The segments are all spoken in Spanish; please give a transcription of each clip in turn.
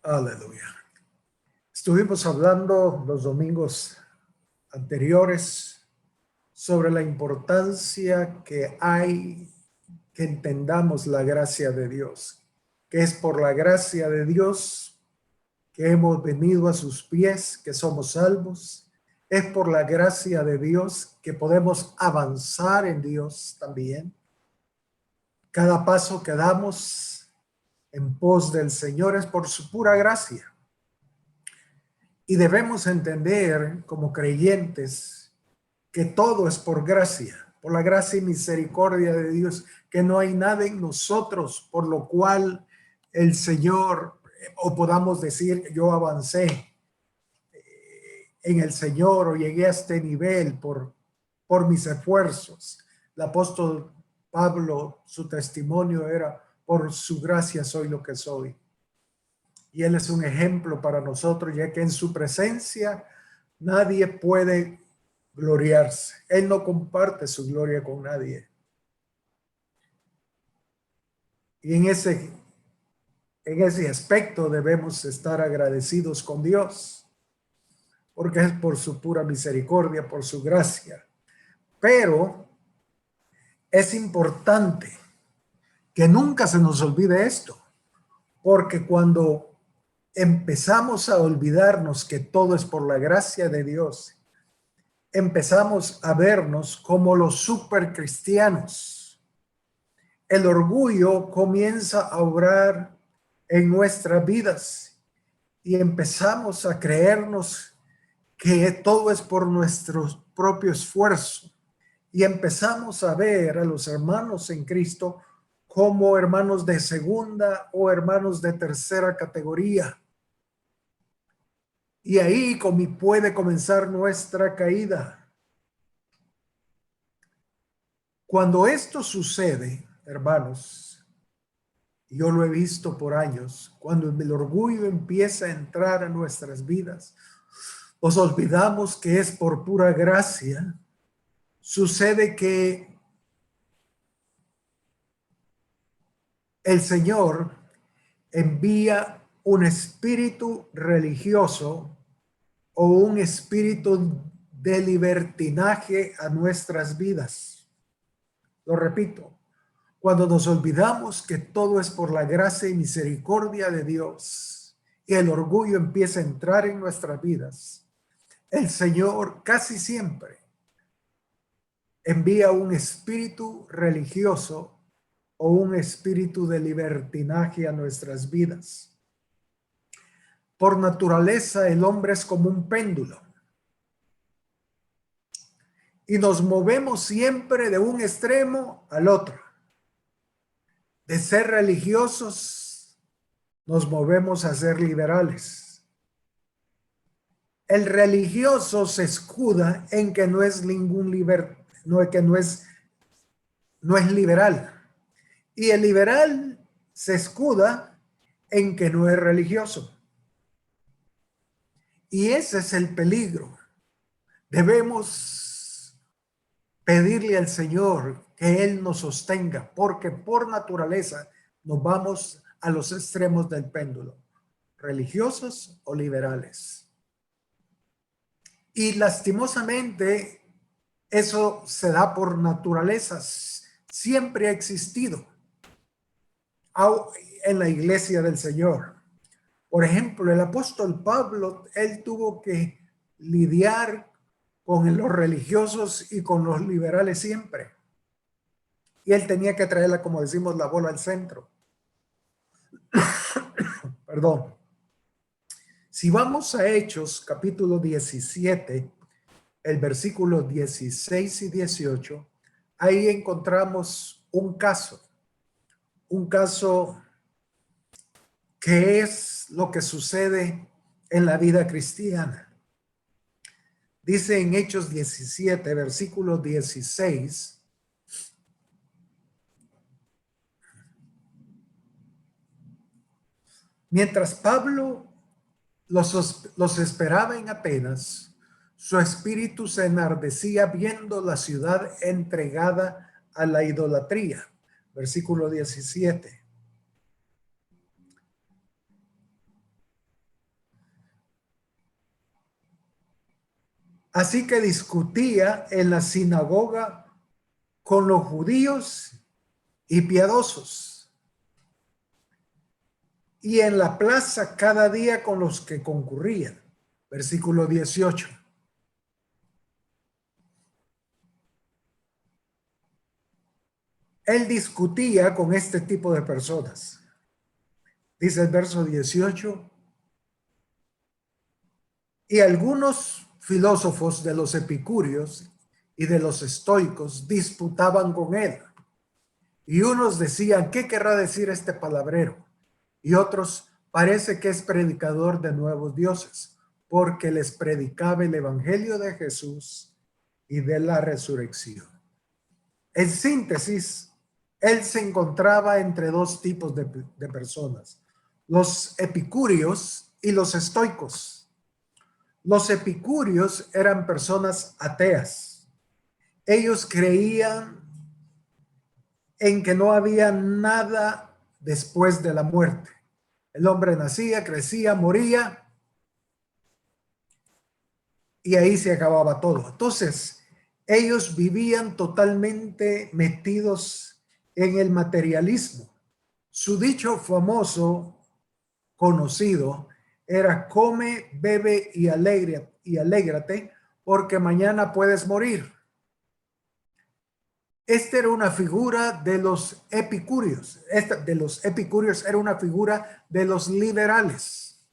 Aleluya. Estuvimos hablando los domingos anteriores sobre la importancia que hay que entendamos la gracia de Dios, que es por la gracia de Dios que hemos venido a sus pies, que somos salvos. Es por la gracia de Dios que podemos avanzar en Dios también. Cada paso que damos en pos del Señor es por su pura gracia. Y debemos entender como creyentes que todo es por gracia, por la gracia y misericordia de Dios, que no hay nada en nosotros por lo cual el Señor, o podamos decir, yo avancé en el Señor o llegué a este nivel por mis esfuerzos. El apóstol Pablo, su testimonio era, por su gracia soy lo que soy. Y él es un ejemplo para nosotros, ya que en su presencia nadie puede gloriarse. Él no comparte su gloria con nadie. Y en ese aspecto debemos estar agradecidos con Dios, porque es por su pura misericordia, por su gracia. Pero es importante que nunca se nos olvide esto, porque cuando empezamos a olvidarnos que todo es por la gracia de Dios, empezamos a vernos como los supercristianos. El orgullo comienza a obrar en nuestras vidas y empezamos a creernos que todo es por nuestro propio esfuerzo y empezamos a ver a los hermanos en Cristo como hermanos de segunda o hermanos de tercera categoría. Y ahí puede comenzar nuestra caída. Cuando esto sucede, hermanos, yo lo he visto por años, cuando el orgullo empieza a entrar a nuestras vidas, nos olvidamos que es por pura gracia. Sucede que el Señor envía un espíritu religioso o un espíritu de libertinaje a nuestras vidas. Lo repito, cuando nos olvidamos que todo es por la gracia y misericordia de Dios y el orgullo empieza a entrar en nuestras vidas, el Señor casi siempre envía un espíritu religioso o un espíritu de libertinaje a nuestras vidas. Por naturaleza, el hombre es como un péndulo y nos movemos siempre de un extremo al otro. De ser religiosos, nos movemos a ser liberales. El religioso se escuda en que no es no es liberal. Y el liberal se escuda en que no es religioso. Y ese es el peligro. Debemos pedirle al Señor que Él nos sostenga, porque por naturaleza nos vamos a los extremos del péndulo, religiosos o liberales. Y lastimosamente eso se da por naturaleza, siempre ha existido en la iglesia del Señor. Por ejemplo, el apóstol Pablo, él tuvo que lidiar con los religiosos y con los liberales siempre. Y él tenía que traerla, como decimos, la bola al centro. Perdón. Si vamos a Hechos, capítulo 17, el versículo 16 y 18, ahí encontramos un caso que es lo que sucede en la vida cristiana. Dice en Hechos 17, versículo 16, mientras Pablo los esperaba en Atenas, su espíritu se enardecía viendo la ciudad entregada a la idolatría. Versículo 17. Así que discutía en la sinagoga con los judíos y piadosos, y en la plaza cada día con los que concurrían. Versículo 18. Él discutía con este tipo de personas. Dice el verso 18. Y algunos filósofos de los epicúreos y de los estoicos disputaban con él. Y unos decían, ¿qué querrá decir este palabrero? Y otros, parece que es predicador de nuevos dioses, porque les predicaba el evangelio de Jesús y de la resurrección. En síntesis, él se encontraba entre dos tipos de personas, los epicúreos y los estoicos. Los epicúreos eran personas ateas. Ellos creían en que no había nada después de la muerte. El hombre nacía, crecía, moría y ahí se acababa todo. Entonces, ellos vivían totalmente metidos en el materialismo. Su dicho famoso, conocido, era come, bebe y alégrate, porque mañana puedes morir. Esta era una figura de los epicúreos. Esta de los epicúreos era una figura de los liberales.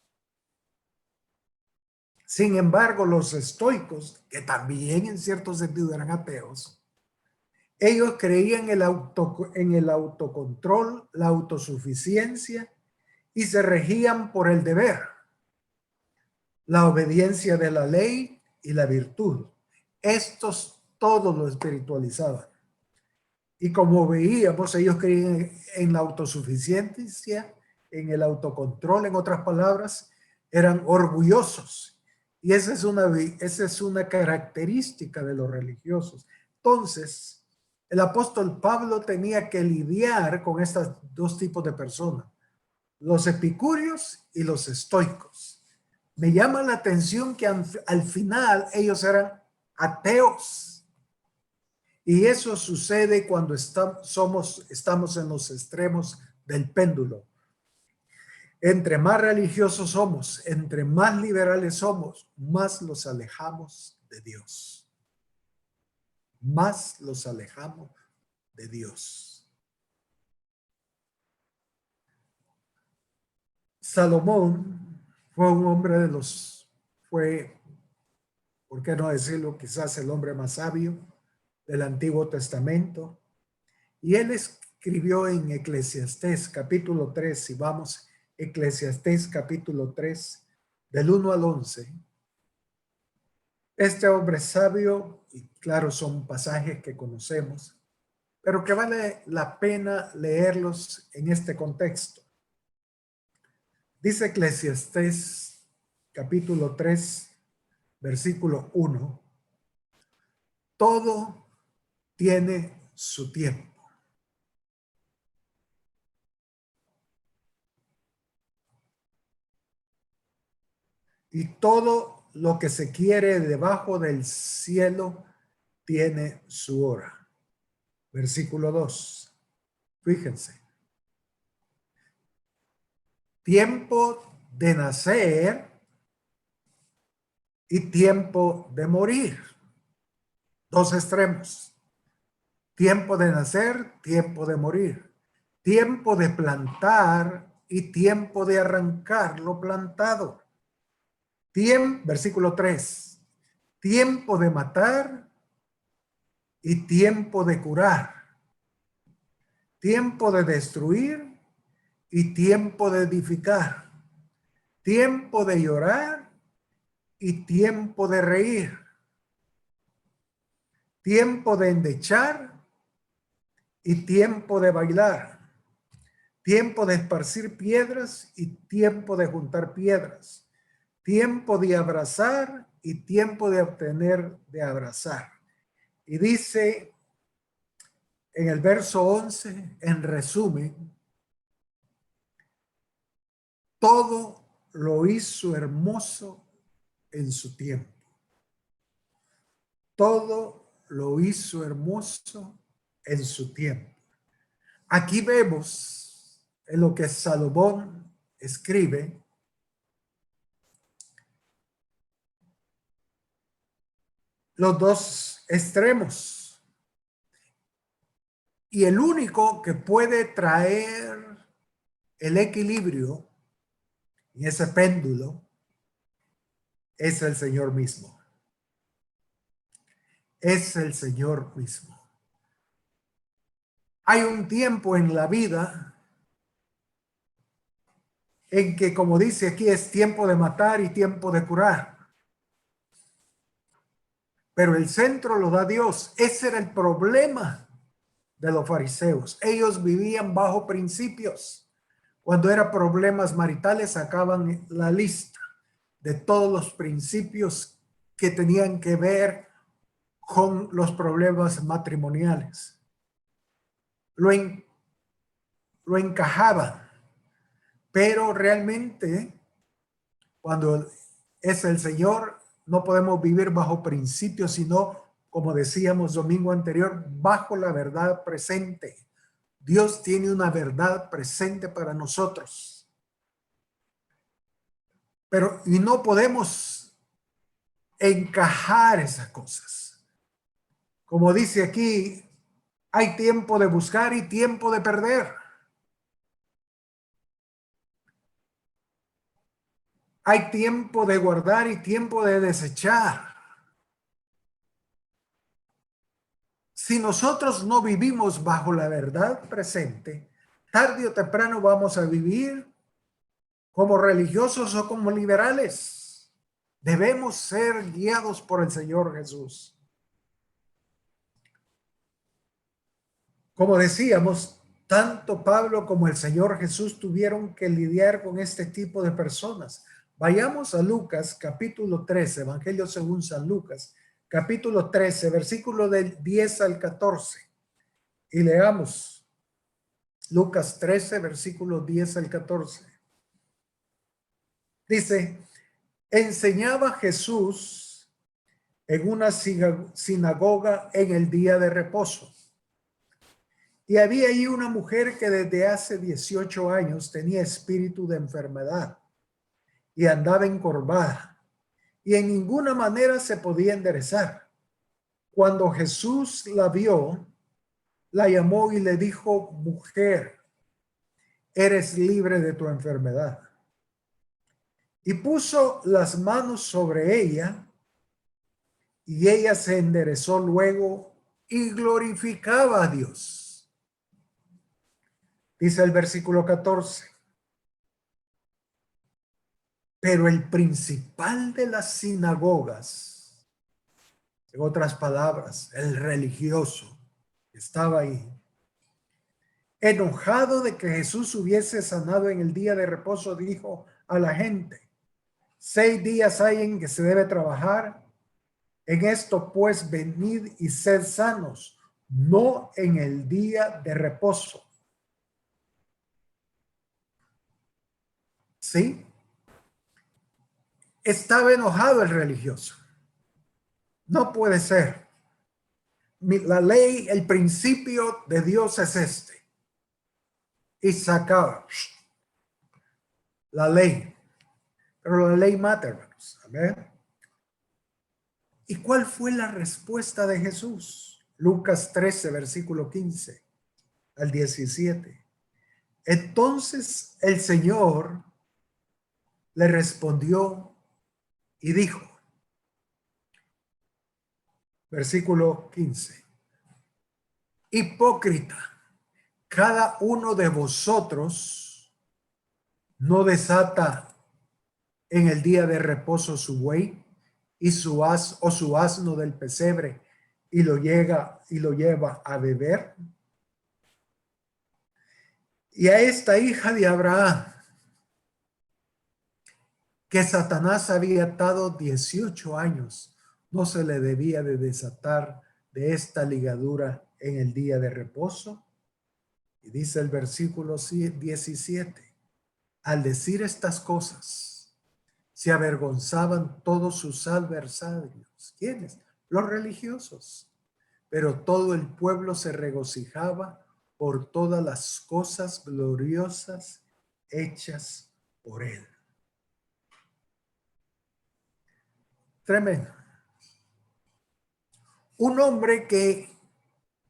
Sin embargo, los estoicos, que también en cierto sentido eran ateos, ellos creían en el autocontrol, la autosuficiencia y se regían por el deber, la obediencia de la ley y la virtud. Estos todos lo espiritualizaban. Y como veíamos, ellos creían en la autosuficiencia, en el autocontrol, en otras palabras, eran orgullosos. Y esa es una característica de los religiosos. Entonces, el apóstol Pablo tenía que lidiar con estos dos tipos de personas, los epicúreos y los estoicos. Me llama la atención que al final ellos eran ateos. Y eso sucede cuando estamos en los extremos del péndulo. Entre más religiosos somos, entre más liberales somos, más los alejamos de Dios. Más los alejamos de Dios. Salomón fue un hombre fue, ¿por qué no decirlo? Quizás el hombre más sabio del Antiguo Testamento. Y él escribió en Eclesiastés capítulo 3, si vamos, Eclesiastés capítulo 3, del 1 al 11. Este hombre sabio, y claro, son pasajes que conocemos, pero que vale la pena leerlos en este contexto. Dice Eclesiastés capítulo 3, versículo 1, todo tiene su tiempo. Y todo lo que se quiere debajo del cielo tiene su hora. Versículo 2. Fíjense. Tiempo de nacer y tiempo de morir. Dos extremos. Tiempo de nacer, tiempo de morir. Tiempo de plantar y tiempo de arrancar lo plantado. Versículo 3. Tiempo de matar y tiempo de curar. Tiempo de destruir y tiempo de edificar. Tiempo de llorar y tiempo de reír. Tiempo de endechar y tiempo de bailar. Tiempo de esparcir piedras y tiempo de juntar piedras. Tiempo de abrazar y tiempo de obtener de abrazar. Y dice en el verso 11, en resumen, todo lo hizo hermoso en su tiempo. todo lo hizo hermoso en su tiempo. Aquí vemos en lo que Salomón escribe los dos extremos. Y el único que puede traer el equilibrio en ese péndulo es el Señor mismo. Es el Señor mismo. Hay un tiempo en la vida en que, como dice aquí, es tiempo de matar y tiempo de curar. Pero el centro lo da Dios. Ese era el problema de los fariseos. Ellos vivían bajo principios. Cuando eran problemas maritales, sacaban la lista de todos los principios que tenían que ver con los problemas matrimoniales. Lo encajaban, pero realmente cuando es el Señor, no podemos vivir bajo principios, sino, como decíamos domingo anterior, bajo la verdad presente. Dios tiene una verdad presente para nosotros. Pero y no podemos encajar esas cosas. Como dice aquí, hay tiempo de buscar y tiempo de perder. Hay tiempo de guardar y tiempo de desechar. Si nosotros no vivimos bajo la verdad presente, tarde o temprano vamos a vivir como religiosos o como liberales. Debemos ser guiados por el Señor Jesús. Como decíamos, tanto Pablo como el Señor Jesús tuvieron que lidiar con este tipo de personas. Vayamos a Lucas capítulo 13, Evangelio según San Lucas, capítulo 13, versículo del 10 al 14. Y leamos Lucas 13, versículo 10 al 14. Dice, enseñaba Jesús en una sinagoga en el día de reposo. Y había ahí una mujer que desde hace 18 años tenía espíritu de enfermedad y andaba encorvada y en ninguna manera se podía enderezar. Cuando Jesús la vio, la llamó y le dijo, mujer, eres libre de tu enfermedad. Y puso las manos sobre ella y ella se enderezó luego y glorificaba a Dios. Dice el versículo 14. Pero el principal de las sinagogas, en otras palabras, el religioso, estaba ahí, enojado de que Jesús hubiese sanado en el día de reposo, dijo a la gente, 6 días hay en que se debe trabajar, en esto pues venid y sed sanos, no en el día de reposo. ¿Sí? Estaba enojado el religioso. No puede ser. La ley, el principio de Dios es este. Y sacaba la ley. Pero la ley mata, hermanos. Amén. ¿Y cuál fue la respuesta de Jesús? Lucas 13, versículo 15 al 17. Entonces el Señor le respondió y dijo, versículo 15, hipócrita, cada uno de vosotros no desata en el día de reposo su buey y su asno del pesebre y lo lleva a beber. Y a esta hija de Abraham, que Satanás había atado 18 años, no se le debía de desatar de esta ligadura en el día de reposo. Y dice el versículo 17, al decir estas cosas, se avergonzaban todos sus adversarios. ¿Quiénes? los religiosos, pero todo el pueblo se regocijaba por todas las cosas gloriosas hechas por él. Tremendo. Un hombre que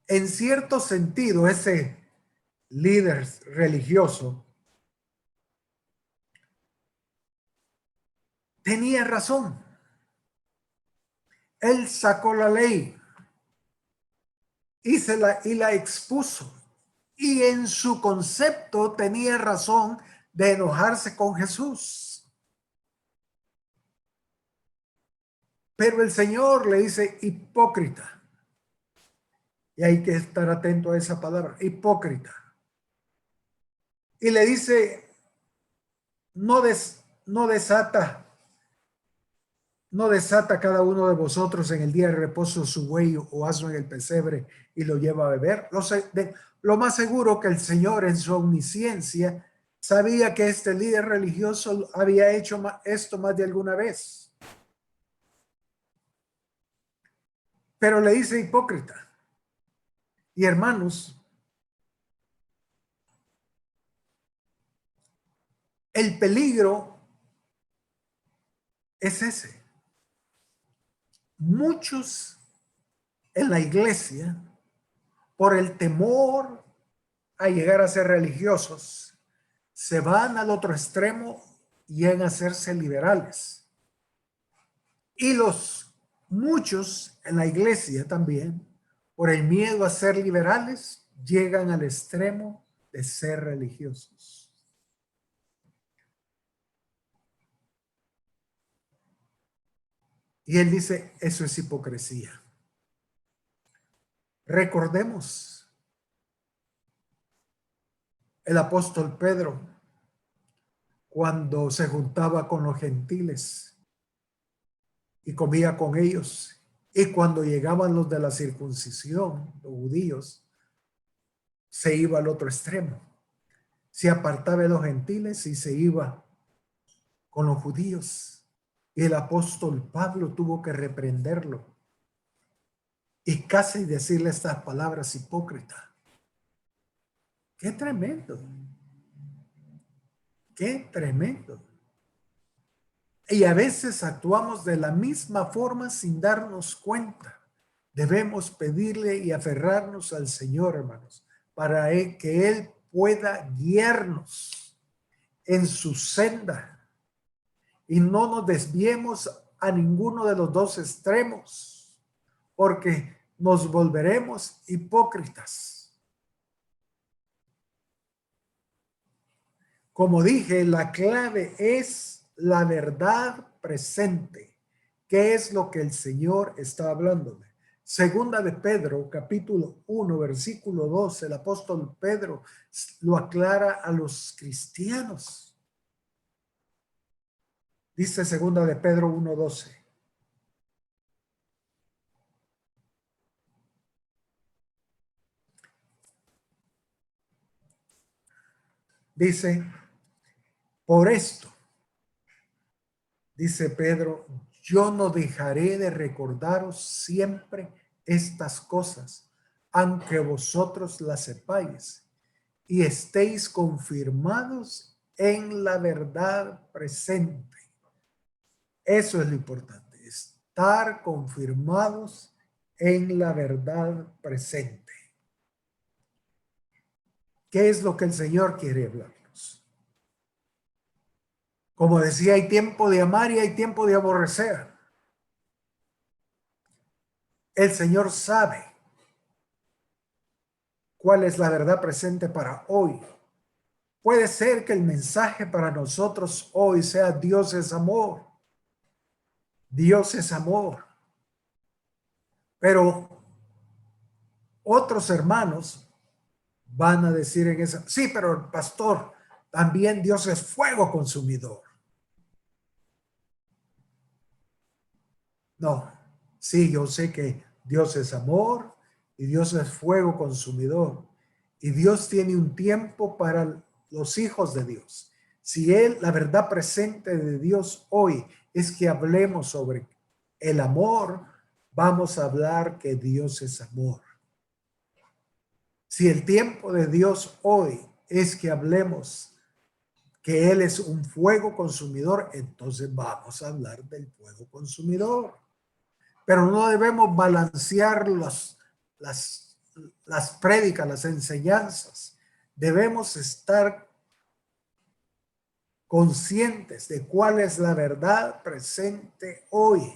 en cierto sentido, ese líder religioso tenía razón. Él sacó la ley y la expuso. Y en su concepto tenía razón de enojarse con Jesús. Pero el Señor le dice hipócrita. Y hay que estar atento a esa palabra, hipócrita. Y le dice, no desata cada uno de vosotros en el día de reposo su buey o asno en el pesebre y lo lleva a beber. Lo más seguro que el Señor en su omnisciencia sabía que este líder religioso había hecho esto más de alguna vez. Pero le dice hipócrita. Y hermanos, el peligro es ese. Muchos en la iglesia, por el temor a llegar a ser religiosos, se van al otro extremo y en hacerse liberales. Y muchos en la iglesia también, por el miedo a ser liberales, llegan al extremo de ser religiosos. Y él dice, eso es hipocresía. Recordemos el apóstol Pedro cuando se juntaba con los gentiles y comía con ellos. Y cuando llegaban los de la circuncisión, los judíos, se iba al otro extremo. Se apartaba de los gentiles y se iba con los judíos. Y el apóstol Pablo tuvo que reprenderlo y casi decirle estas palabras: hipócrita. ¡Qué tremendo! ¡Qué tremendo! Y a veces actuamos de la misma forma sin darnos cuenta. Debemos pedirle y aferrarnos al Señor, hermanos, para que Él pueda guiarnos en su senda y no nos desviemos a ninguno de los dos extremos, porque nos volveremos hipócritas. Como dije, la clave es la verdad presente. ¿Qué es lo que el Señor está hablando? Segunda de Pedro, capítulo 1, versículo 12, el apóstol Pedro lo aclara a los cristianos. Dice segunda de Pedro 1:12. Dice, por esto, dice Pedro, yo no dejaré de recordaros siempre estas cosas, aunque vosotros las sepáis y estéis confirmados en la verdad presente. Eso es lo importante, estar confirmados en la verdad presente. ¿Qué es lo que el Señor quiere hablarnos? Como decía, hay tiempo de amar y hay tiempo de aborrecer. El Señor sabe cuál es la verdad presente para hoy. Puede ser que el mensaje para nosotros hoy sea Dios es amor. Dios es amor. Pero otros hermanos van a decir en esa, sí, pero el pastor, también Dios es fuego consumidor. No, sí, yo sé que Dios es amor y Dios es fuego consumidor. Y Dios tiene un tiempo para los hijos de Dios. Si la verdad presente de Dios hoy es que hablemos sobre el amor, vamos a hablar que Dios es amor. Si el tiempo de Dios hoy es que hablemos que Él es un fuego consumidor, entonces vamos a hablar del fuego consumidor. Pero no debemos balancear las prédicas, las enseñanzas. Debemos estar conscientes de cuál es la verdad presente hoy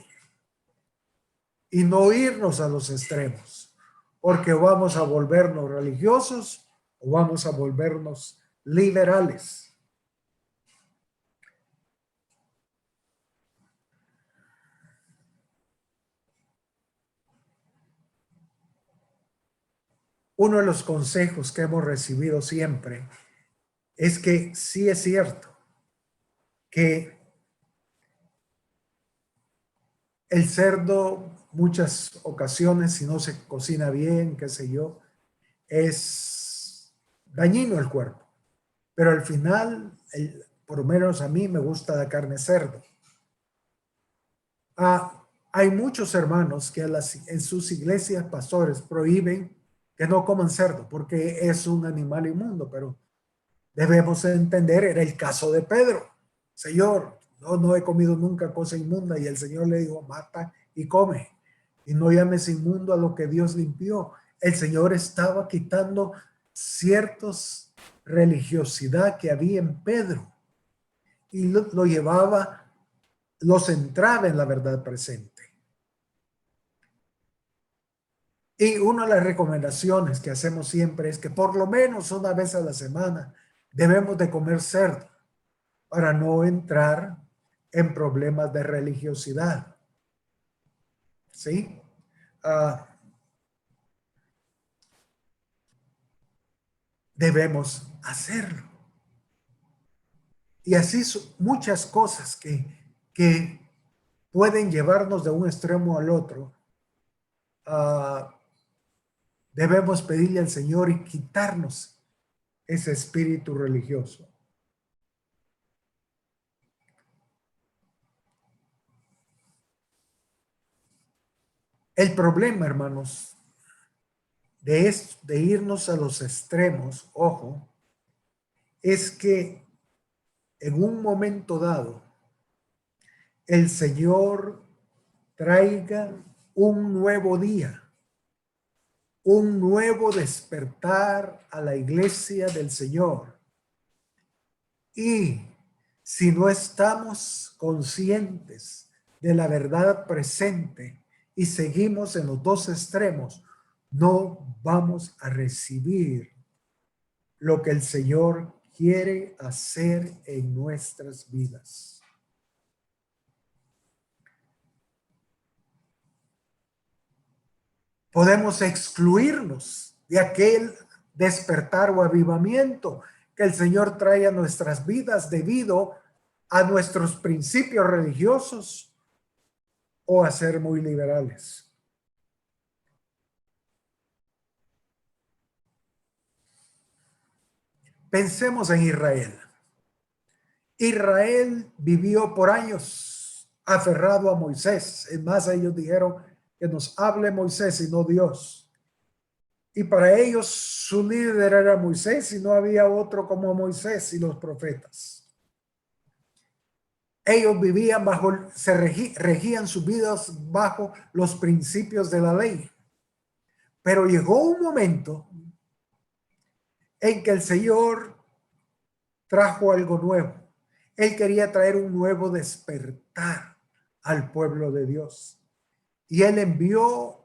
y no irnos a los extremos, porque vamos a volvernos religiosos o vamos a volvernos liberales. Uno de los consejos que hemos recibido siempre es que sí es cierto que el cerdo muchas ocasiones, si no se cocina bien, qué sé yo, es dañino al cuerpo. Pero al final, por lo menos a mí me gusta la carne cerdo. Hay muchos hermanos que en sus iglesias pastores prohíben que no coman cerdo porque es un animal inmundo, pero debemos entender, era el caso de Pedro. Señor, no he comido nunca cosa inmunda, y el Señor le dijo, mata y come, y no llames inmundo a lo que Dios limpió. El Señor estaba quitando ciertos religiosidad que había en Pedro y lo llevaba, lo centraba en la verdad presente. Y una de las recomendaciones que hacemos siempre es que por lo menos una vez a la semana debemos de comer cerdo para no entrar en problemas de religiosidad. ¿Sí? Debemos hacerlo. Y así muchas cosas que pueden llevarnos de un extremo al otro. Debemos pedirle al Señor y quitarnos ese espíritu religioso. El problema, hermanos, de irnos a los extremos, ojo, es que en un momento dado, el Señor traiga un nuevo día, un nuevo despertar a la iglesia del Señor. Y si no estamos conscientes de la verdad presente y seguimos en los dos extremos, no vamos a recibir lo que el Señor quiere hacer en nuestras vidas. Podemos excluirnos de aquel despertar o avivamiento que el Señor trae a nuestras vidas debido a nuestros principios religiosos o a ser muy liberales. Pensemos en Israel. Israel vivió por años aferrado a Moisés. Es más, ellos dijeron que nos hable Moisés y no Dios. Y para ellos su líder era Moisés y no había otro como Moisés y los profetas. Ellos vivían regían sus vidas bajo los principios de la ley. Pero llegó un momento en que el Señor trajo algo nuevo. Él quería traer un nuevo despertar al pueblo de Dios. Y Él envió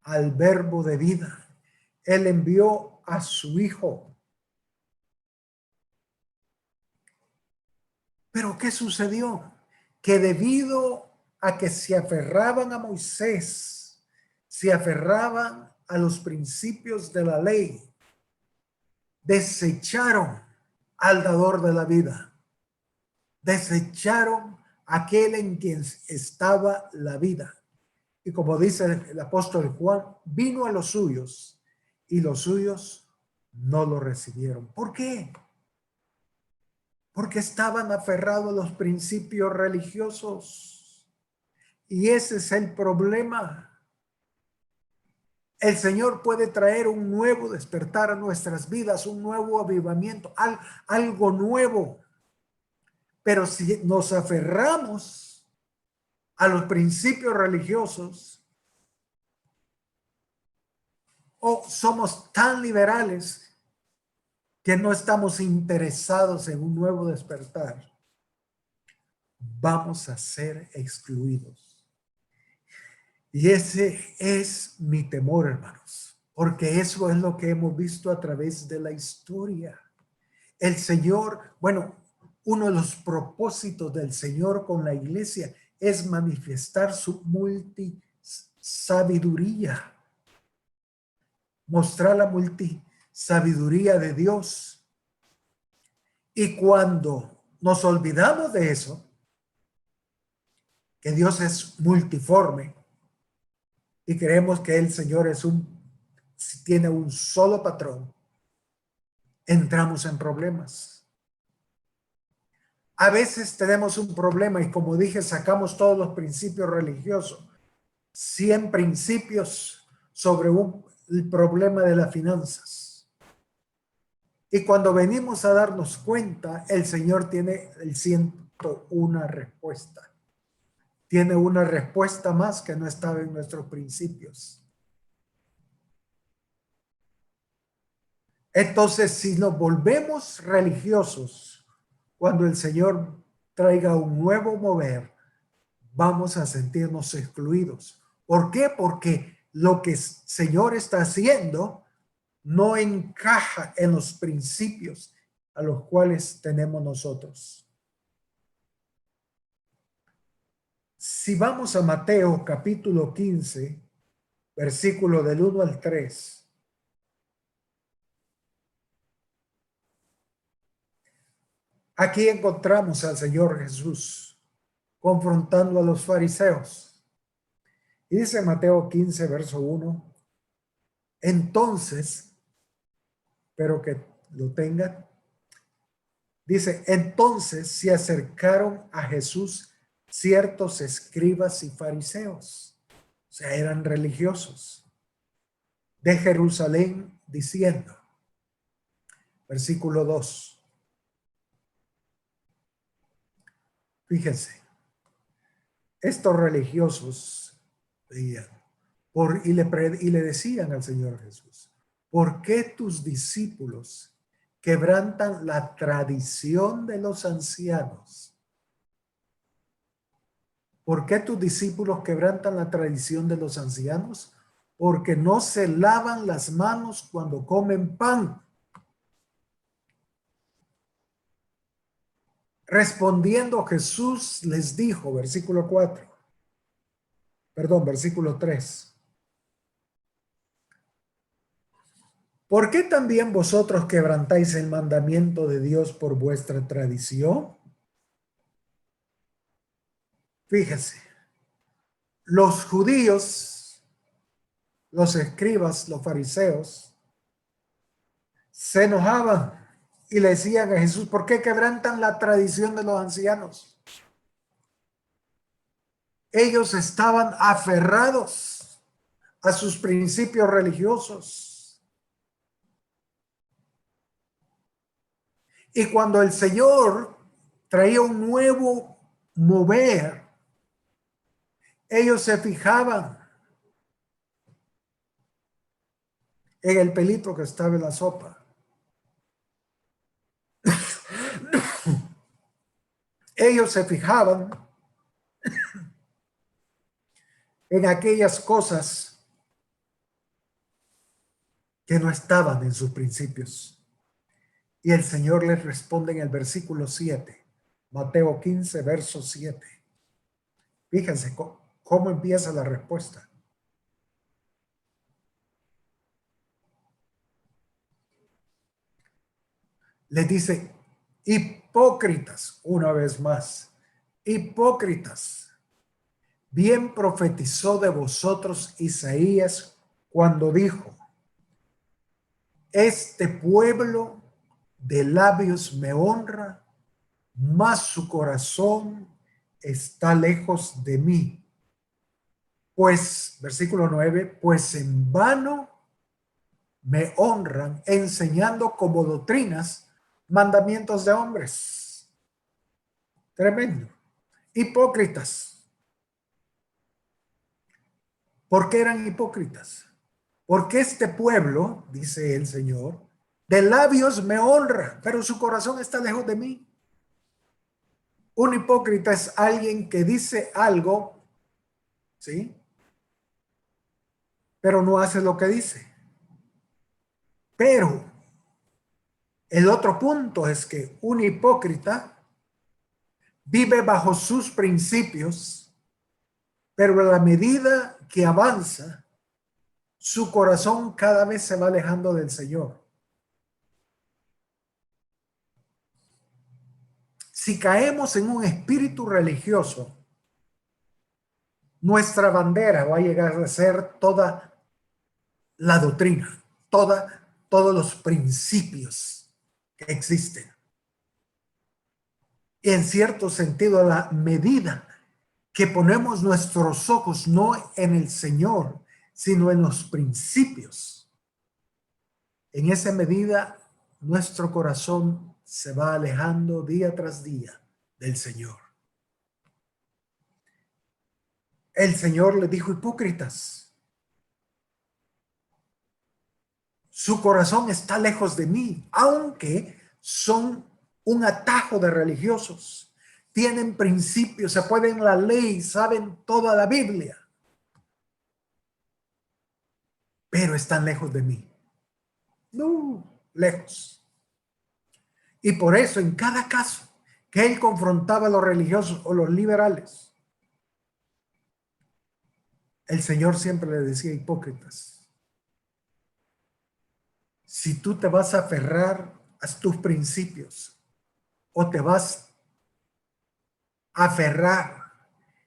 al verbo de vida. Él envió a su Hijo. Pero ¿qué sucedió? Que debido a que se aferraban a Moisés, se aferraban a los principios de la ley, desecharon al dador de la vida, desecharon aquel en quien estaba la vida. Y como dice el apóstol Juan, vino a los suyos y los suyos no lo recibieron. ¿Por qué? Porque estaban aferrados a los principios religiosos. Y ese es el problema. El Señor puede traer un nuevo despertar a nuestras vidas, un nuevo avivamiento, algo nuevo. Pero si nos aferramos a los principios religiosos o somos tan liberales que no estamos interesados en un nuevo despertar, vamos a ser excluidos. Y ese es mi temor, hermanos, porque eso es lo que hemos visto a través de la historia. El Señor, bueno, uno de los propósitos del Señor con la iglesia es manifestar su multisabiduría, mostrar la multisabiduría de Dios. Y cuando nos olvidamos de eso, que Dios es multiforme, y creemos que el Señor tiene un solo patrón, entramos en problemas. A veces tenemos un problema y, como dije, sacamos todos los principios religiosos, 100 principios sobre el problema de las finanzas. Y cuando venimos a darnos cuenta, el Señor tiene el 101 respuesta. Tiene una respuesta más que no estaba en nuestros principios. Entonces, si nos volvemos religiosos, cuando el Señor traiga un nuevo mover, vamos a sentirnos excluidos. ¿Por qué? Porque lo que el Señor está haciendo no encaja en los principios a los cuales tenemos nosotros. Si vamos a Mateo capítulo 15, versículo del 1 al 3, aquí encontramos al Señor Jesús confrontando a los fariseos. Y dice Mateo 15, verso 1, entonces, pero que lo tengan, dice, entonces se acercaron a Jesús ciertos escribas y fariseos, o sea, eran religiosos, de Jerusalén, diciendo, versículo 2, fíjense, estos religiosos veían, y le decían al Señor Jesús, ¿por qué tus discípulos quebrantan la tradición de los ancianos? ¿Por qué tus discípulos quebrantan la tradición de los ancianos? Porque no se lavan las manos cuando comen pan. Respondiendo Jesús les dijo, versículo 3. ¿Por qué también vosotros quebrantáis el mandamiento de Dios por vuestra tradición? Fíjese, los judíos, los escribas, los fariseos, se enojaban y le decían a Jesús, ¿por qué quebrantan la tradición de los ancianos? Ellos estaban aferrados a sus principios religiosos. Y cuando el Señor traía un nuevo mover, ellos se fijaban en el pelito que estaba en la sopa. Ellos se fijaban en aquellas cosas que no estaban en sus principios. Y el Señor les responde en el versículo 7, Mateo 15, verso 7. Fíjense cómo empieza la respuesta. Les dice, hipócritas, una vez más, hipócritas, bien profetizó de vosotros Isaías cuando dijo, este pueblo de labios me honra, mas su corazón está lejos de mí, Pues, versículo 9, pues en vano me honran enseñando como doctrinas mandamientos de hombres. Tremendo. Hipócritas. ¿Por qué eran hipócritas? Porque este pueblo, dice el Señor, de labios me honra, pero su corazón está lejos de mí. Un hipócrita es alguien que dice algo, ¿sí? Pero no hace lo que dice. Pero el otro punto es que un hipócrita vive bajo sus principios, pero a la medida que avanza, su corazón cada vez se va alejando del Señor. Si caemos en un espíritu religioso, nuestra bandera va a llegar a ser toda la doctrina, todos los principios que existen. Y en cierto sentido, a la medida que ponemos nuestros ojos no en el Señor, sino en los principios, en esa medida nuestro corazón se va alejando día tras día del Señor. El Señor le dijo: hipócritas, su corazón está lejos de mí, aunque son un atajo de religiosos. Tienen principios, se pueden la ley, saben toda la Biblia, pero están lejos de mí. No, lejos. Y por eso en cada caso que él confrontaba a los religiosos o los liberales, el Señor siempre le decía: hipócritas, si tú te vas a aferrar a tus principios o te vas a aferrar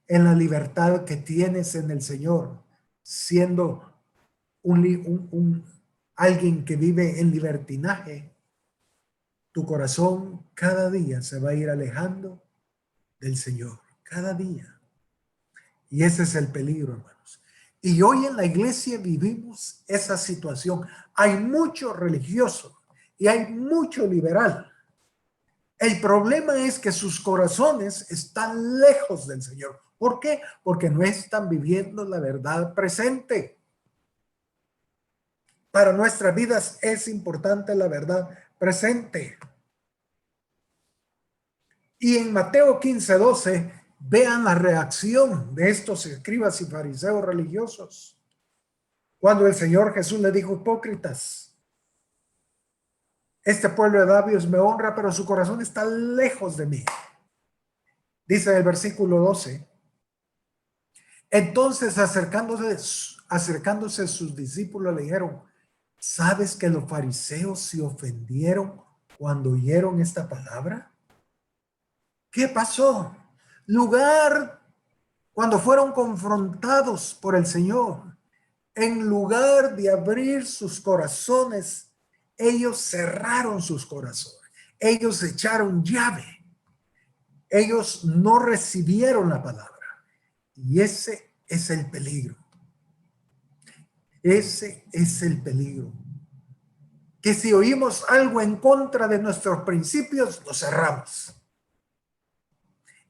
en la libertad que tienes en el Señor, siendo alguien que vive en libertinaje, tu corazón cada día se va a ir alejando del Señor, cada día. Y ese es el peligro, hermanos. Y hoy en la iglesia vivimos esa situación. Hay mucho religioso y hay mucho liberal. El problema es que sus corazones están lejos del Señor. ¿Por qué? Porque no están viviendo la verdad presente. Para nuestras vidas es importante la verdad presente. Y en Mateo 15:12, vean la reacción de estos escribas y fariseos religiosos. Cuando el Señor Jesús le dijo: hipócritas, este pueblo de labios me honra, pero su corazón está lejos de mí. Dice el versículo 12. Entonces acercándose sus discípulos le dijeron: ¿sabes que los fariseos se ofendieron cuando oyeron esta palabra? ¿Qué pasó? Cuando fueron confrontados por el Señor, en lugar de abrir sus corazones, ellos cerraron sus corazones. Ellos echaron llave. Ellos no recibieron la palabra. Y ese es el peligro. Ese es el peligro. Que si oímos algo en contra de nuestros principios, lo cerramos.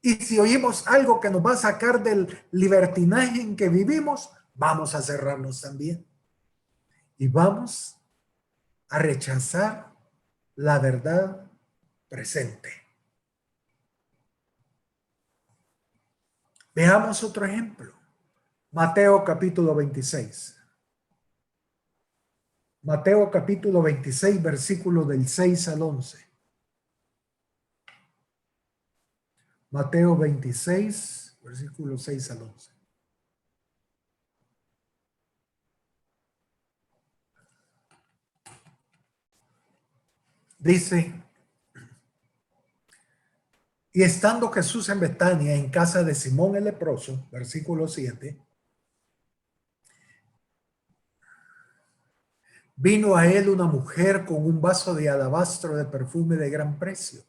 Y si oímos algo que nos va a sacar del libertinaje en que vivimos, vamos a cerrarnos también. Y vamos a rechazar la verdad presente. Veamos otro ejemplo. Mateo capítulo 26. Mateo capítulo 26, versículo del 6 al 11. Mateo 26, versículo 6 al 11. Dice: y estando Jesús en Betania, en casa de Simón el leproso, versículo 7, vino a él una mujer con un vaso de alabastro de perfume de gran precio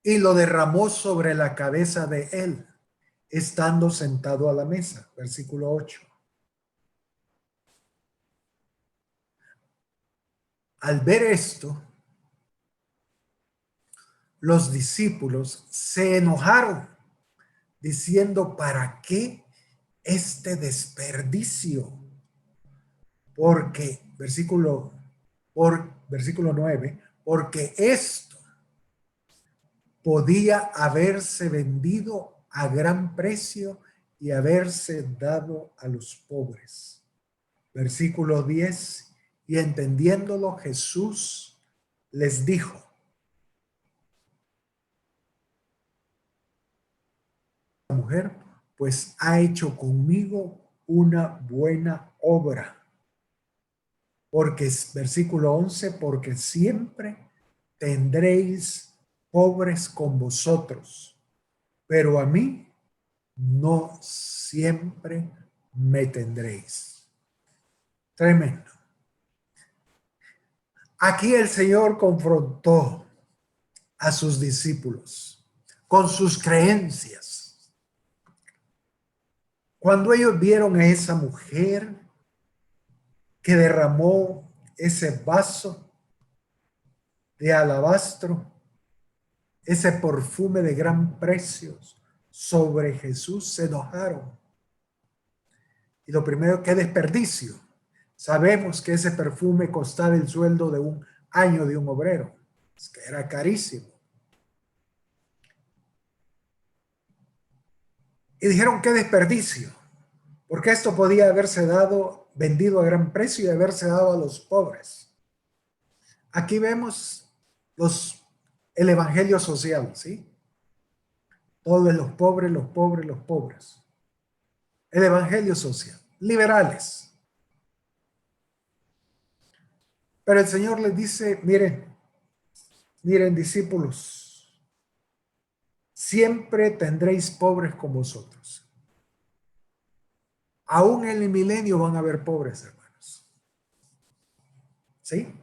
y lo derramó sobre la cabeza de él, estando sentado a la mesa. Versículo 8. Al ver esto, los discípulos se enojaron, diciendo, ¿para qué este desperdicio? Porque, versículo 9, porque esto podía haberse vendido a gran precio y haberse dado a los pobres. Versículo 10, y entendiéndolo Jesús les dijo, la mujer, pues ha hecho conmigo una buena obra. Porque, versículo 11, porque siempre tendréis pobres con vosotros, pero a mí no siempre me tendréis. Tremendo. Aquí el Señor confrontó a sus discípulos con sus creencias. Cuando ellos vieron a esa mujer que derramó ese vaso de alabastro, ese perfume de gran precio sobre Jesús, se enojaron. Y lo primero, qué desperdicio. Sabemos que ese perfume costaba el sueldo de un año de un obrero, es que era carísimo. Y dijeron, qué desperdicio, porque esto podía haberse vendido a gran precio y haberse dado a los pobres. Aquí vemos el evangelio social, ¿sí? Todos los pobres, los pobres, los pobres. El evangelio social, liberales. Pero el Señor les dice, miren discípulos, siempre tendréis pobres con vosotros. Aún en el milenio van a haber pobres, hermanos. ¿Sí?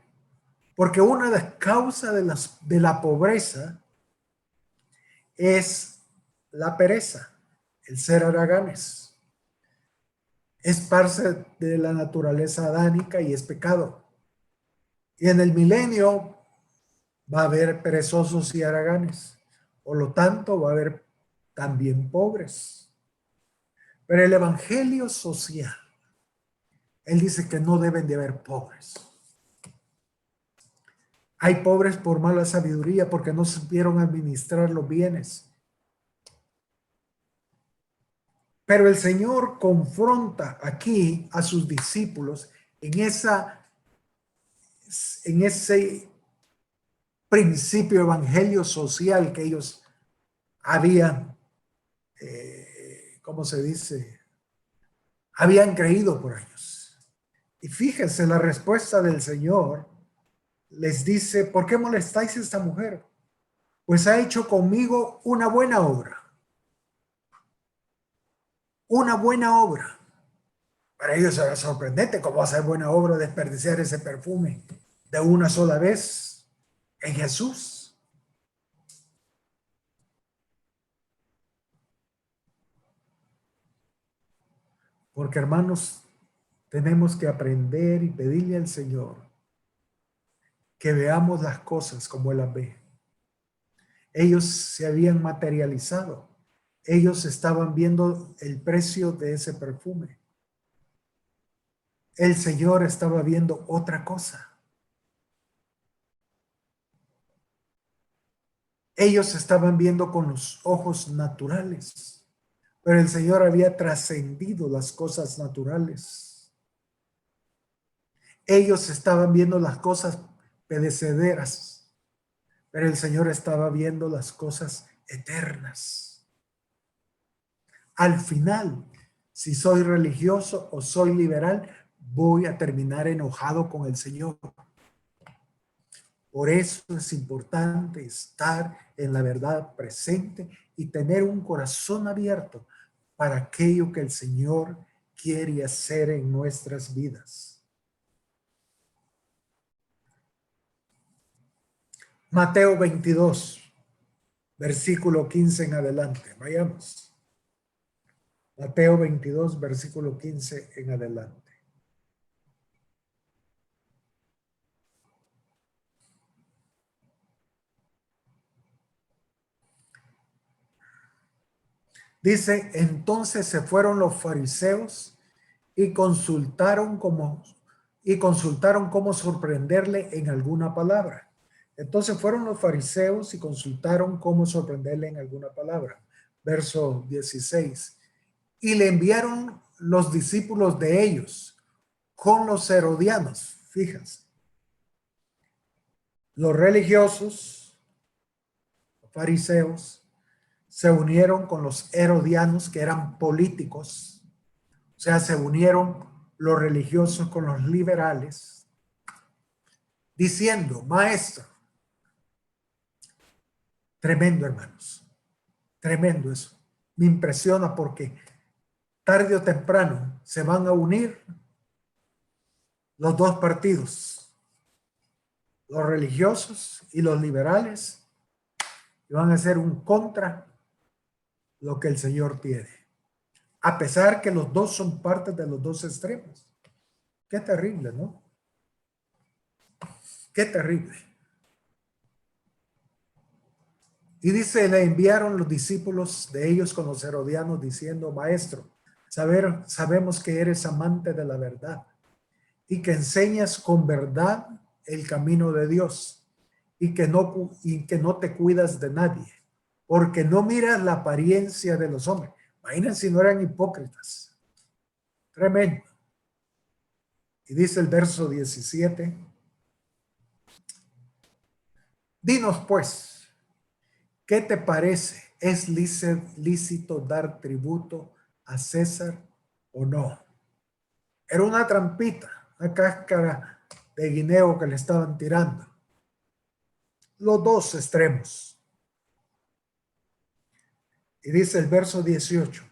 Porque una de las causas de la pobreza es la pereza, el ser haraganes. Es parte de la naturaleza adánica y es pecado. Y en el milenio va a haber perezosos y haraganes. Por lo tanto, va a haber también pobres. Pero el evangelio social, él dice que no deben de haber pobres. Hay pobres por mala sabiduría, porque no supieron administrar los bienes. Pero el Señor confronta aquí a sus discípulos en ese principio evangelio social que ellos habían, ¿cómo se dice? Habían creído por años. Y fíjense la respuesta del Señor. Les dice, ¿por qué molestáis a esta mujer? Pues ha hecho conmigo una buena obra. Una buena obra. Para ellos era sorprendente cómo hacer buena obra desperdiciar ese perfume de una sola vez en Jesús. Porque hermanos, tenemos que aprender y pedirle al Señor que veamos las cosas como Él las ve. Ellos se habían materializado. Ellos estaban viendo el precio de ese perfume. El Señor estaba viendo otra cosa. Ellos estaban viendo con los ojos naturales, pero el Señor había trascendido las cosas naturales. Ellos estaban viendo las cosas perecederas, pero el Señor estaba viendo las cosas eternas. Al final, si soy religioso o soy liberal, voy a terminar enojado con el Señor. Por eso es importante estar en la verdad presente y tener un corazón abierto para aquello que el Señor quiere hacer en nuestras vidas. Mateo 22, versículo 15 en adelante. Vayamos. Mateo 22, versículo 15 en adelante. Dice, entonces se fueron los fariseos y consultaron cómo sorprenderle en alguna palabra. Entonces fueron los fariseos y consultaron cómo sorprenderle en alguna palabra. Verso 16. Y le enviaron los discípulos de ellos con los herodianos. Fíjense. Los religiosos, los fariseos, se unieron con los herodianos, que eran políticos. O sea, se unieron los religiosos con los liberales, diciendo, maestro, tremendo, hermanos, tremendo eso. Me impresiona porque tarde o temprano se van a unir los dos partidos, los religiosos y los liberales, y van a hacer un contra lo que el Señor tiene. A pesar que los dos son partes de los dos extremos. Qué terrible, ¿no? Qué terrible. Y dice, le enviaron los discípulos de ellos con los herodianos diciendo, maestro, sabemos que eres amante de la verdad y que enseñas con verdad el camino de Dios y que no te cuidas de nadie, porque no miras la apariencia de los hombres. Imagínense si no eran hipócritas. Tremendo. Y dice el verso 17, dinos pues, ¿qué te parece? ¿Es lícito dar tributo a César o no? Era una trampita, una cáscara de guineo que le estaban tirando. Los dos extremos. Y dice el verso 18.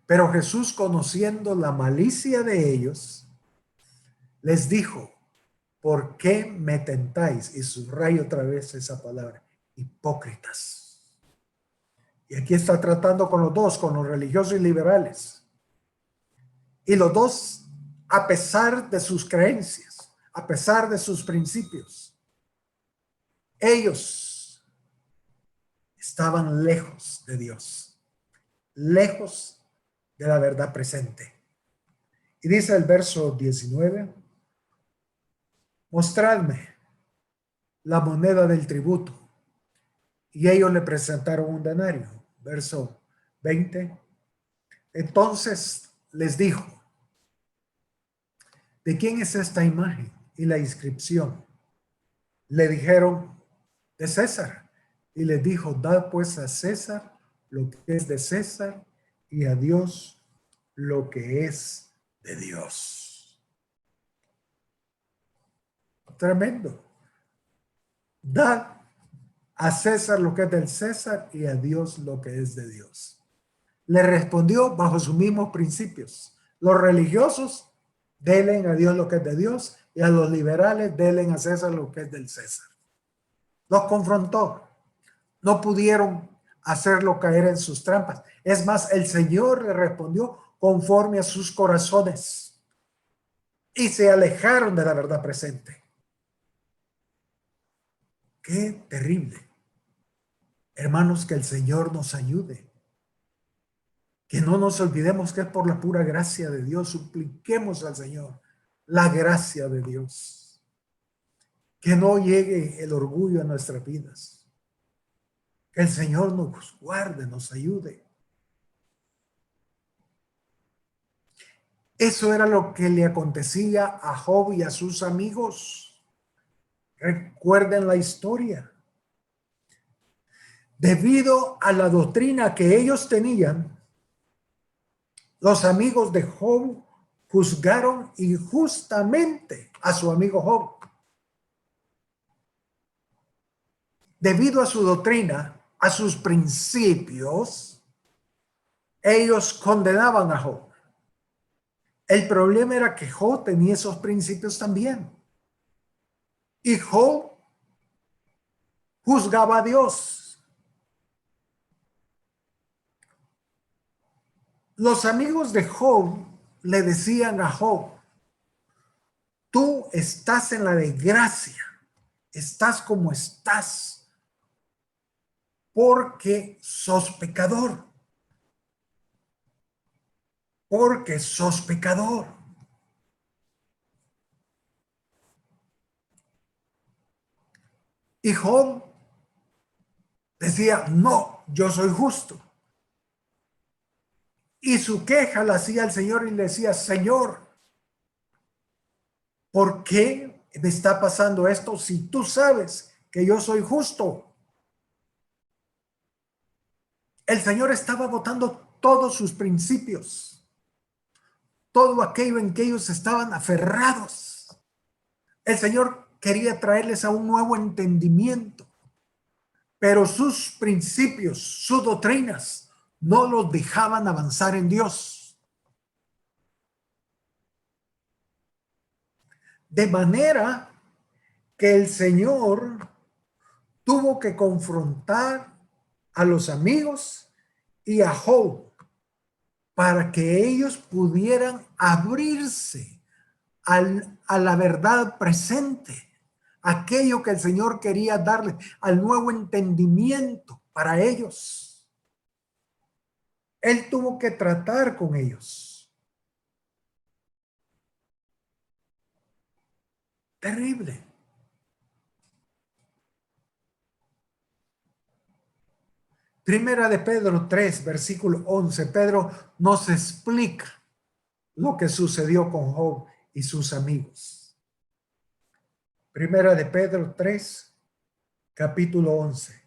Pero Jesús, conociendo la malicia de ellos, les dijo, ¿por qué me tentáis? Y subrayo otra vez esa palabra, hipócritas. Y aquí está tratando con los dos, con los religiosos y liberales. Y los dos, a pesar de sus creencias, a pesar de sus principios, ellos estaban lejos de Dios, lejos de la verdad presente. Y dice el verso 19, mostradme la moneda del tributo. Y ellos le presentaron un denario. Verso 20. Entonces les dijo, ¿de quién es esta imagen y la inscripción? Le dijeron, de César. Y les dijo, dad pues a César lo que es de César y a Dios lo que es de Dios. Tremendo. Dad a César lo que es del César y a Dios lo que es de Dios. Le respondió bajo sus mismos principios. Los religiosos, denle a Dios lo que es de Dios, y a los liberales, denle a César lo que es del César. Los confrontó. No pudieron hacerlo caer en sus trampas. Es más, el Señor le respondió conforme a sus corazones y se alejaron de la verdad presente. Qué terrible. Hermanos, que el Señor nos ayude. Que no nos olvidemos que es por la pura gracia de Dios. Supliquemos al Señor la gracia de Dios. Que no llegue el orgullo a nuestras vidas. Que el Señor nos guarde, nos ayude. Eso era lo que le acontecía a Job y a sus amigos. Recuerden la historia. Debido a la doctrina que ellos tenían, los amigos de Job juzgaron injustamente a su amigo Job. Debido a su doctrina, a sus principios, ellos condenaban a Job. El problema era que Job tenía esos principios también. Y Job juzgaba a Dios. Los amigos de Job le decían a Job, tú estás en la desgracia, estás como estás, porque sos pecador, porque sos pecador. Y Job decía, no, yo soy justo. Y su queja la hacía al Señor y le decía, Señor, ¿por qué me está pasando esto si tú sabes que yo soy justo? El Señor estaba botando todos sus principios, todo aquello en que ellos estaban aferrados. El Señor quería traerles a un nuevo entendimiento, pero sus principios, sus doctrinas, no los dejaban avanzar en Dios. De manera que el Señor tuvo que confrontar a los amigos y a Job para que ellos pudieran abrirse a la verdad presente, aquello que el Señor quería darle, al nuevo entendimiento para ellos. Él tuvo que tratar con ellos. Terrible. Primera de Pedro 3, versículo 11. Pedro nos explica lo que sucedió con Job y sus amigos. Primera de Pedro 3, capítulo 11.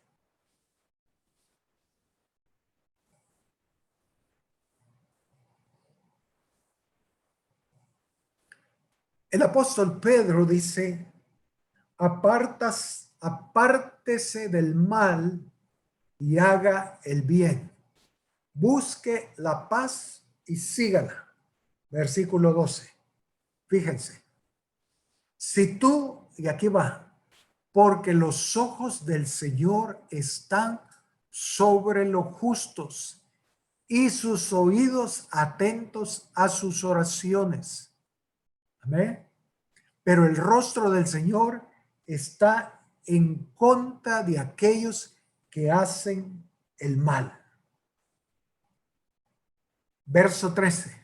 El apóstol Pedro dice, apártese del mal y haga el bien. Busque la paz y sígala. Versículo 12. Fíjense. Si tú, y aquí va, porque los ojos del Señor están sobre los justos y sus oídos atentos a sus oraciones. Amén. Pero el rostro del Señor está en contra de aquellos que hacen el mal. Verso 13.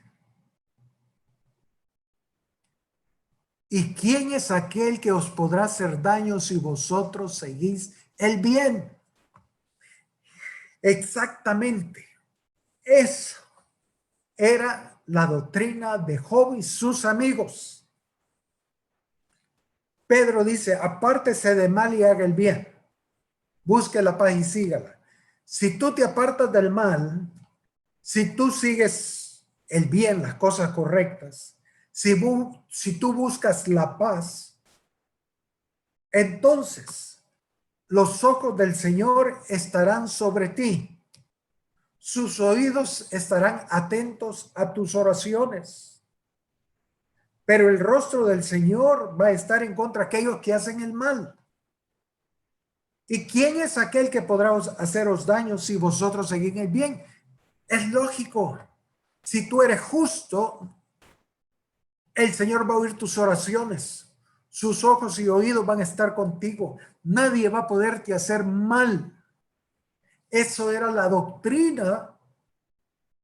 ¿Y quién es aquel que os podrá hacer daño si vosotros seguís el bien? Exactamente. Eso era la doctrina de Job y sus amigos. Pedro dice, apártese de mal y haga el bien. Busque la paz y sígala. Si tú te apartas del mal, si tú sigues el bien, las cosas correctas, si tú buscas la paz, entonces los ojos del Señor estarán sobre ti. Sus oídos estarán atentos a tus oraciones. Pero el rostro del Señor va a estar en contra de aquellos que hacen el mal. ¿Y quién es aquel que podrá haceros daño si vosotros seguís el bien? Es lógico. Si tú eres justo, el Señor va a oír tus oraciones. Sus ojos y oídos van a estar contigo. Nadie va a poderte hacer mal. Eso era la doctrina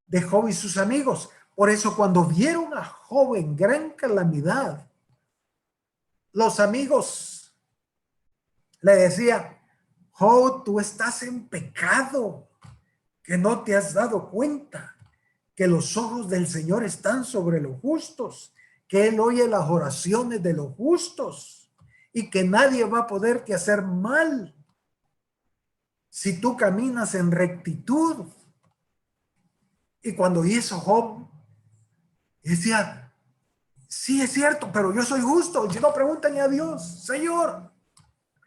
de Job y sus amigos. Por eso cuando vieron a Job en gran calamidad, los amigos le decían, Job, tú estás en pecado, que no te has dado cuenta que los ojos del Señor están sobre los justos, que Él oye las oraciones de los justos y que nadie va a poderte hacer mal si tú caminas en rectitud. Y cuando hizo Job, decía, sí es cierto, pero yo soy justo. Si no, preguntan a Dios, Señor,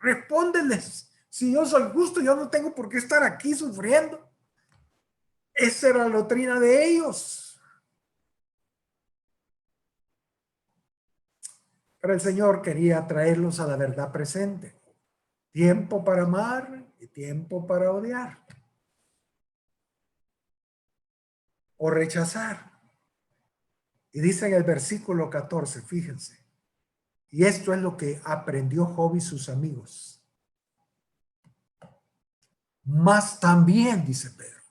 respóndeles. Si yo soy justo, yo no tengo por qué estar aquí sufriendo. Esa era la doctrina de ellos. Pero el Señor quería traerlos a la verdad presente. Tiempo para amar y tiempo para odiar o rechazar. Y dice en el versículo 14, fíjense, y esto es lo que aprendió Job y sus amigos. Mas también, dice Pedro,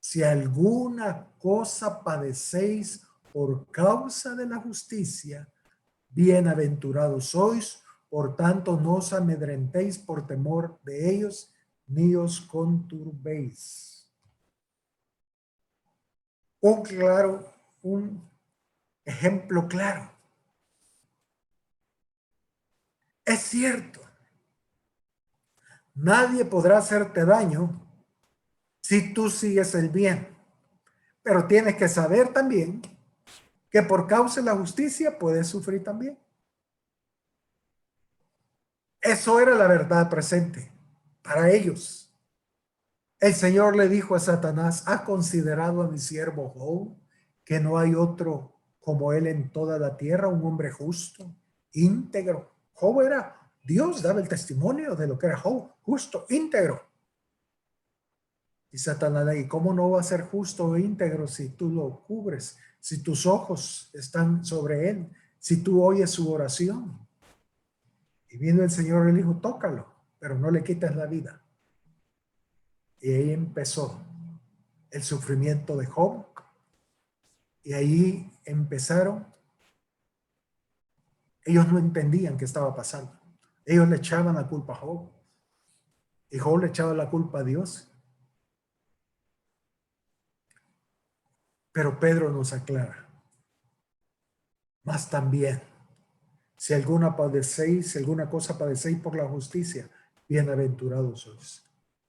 si alguna cosa padecéis por causa de la justicia, bienaventurados sois, por tanto no os amedrentéis por temor de ellos, ni os conturbéis. Un ejemplo claro. Es cierto, nadie podrá hacerte daño si tú sigues el bien, pero tienes que saber también que por causa de la justicia puedes sufrir también. Eso era la verdad presente para ellos. El Señor le dijo a Satanás, ¿has considerado a mi siervo Job, que no hay otro como él en toda la tierra, un hombre justo, íntegro? Job era, Dios daba el testimonio de lo que era Job, justo, íntegro. Y Satanás le dijo, ¿cómo no va a ser justo e íntegro si tú lo cubres, si tus ojos están sobre él, si tú oyes su oración? Y vino el Señor y le dijo, tócalo, pero no le quites la vida. Y ahí empezó el sufrimiento de Job. Y ahí empezaron. Ellos no entendían qué estaba pasando. Ellos le echaban la culpa a Job. Y Job le echaba la culpa a Dios. Pero Pedro nos aclara. Mas también, si alguna cosa padecéis por la justicia, bienaventurados sois.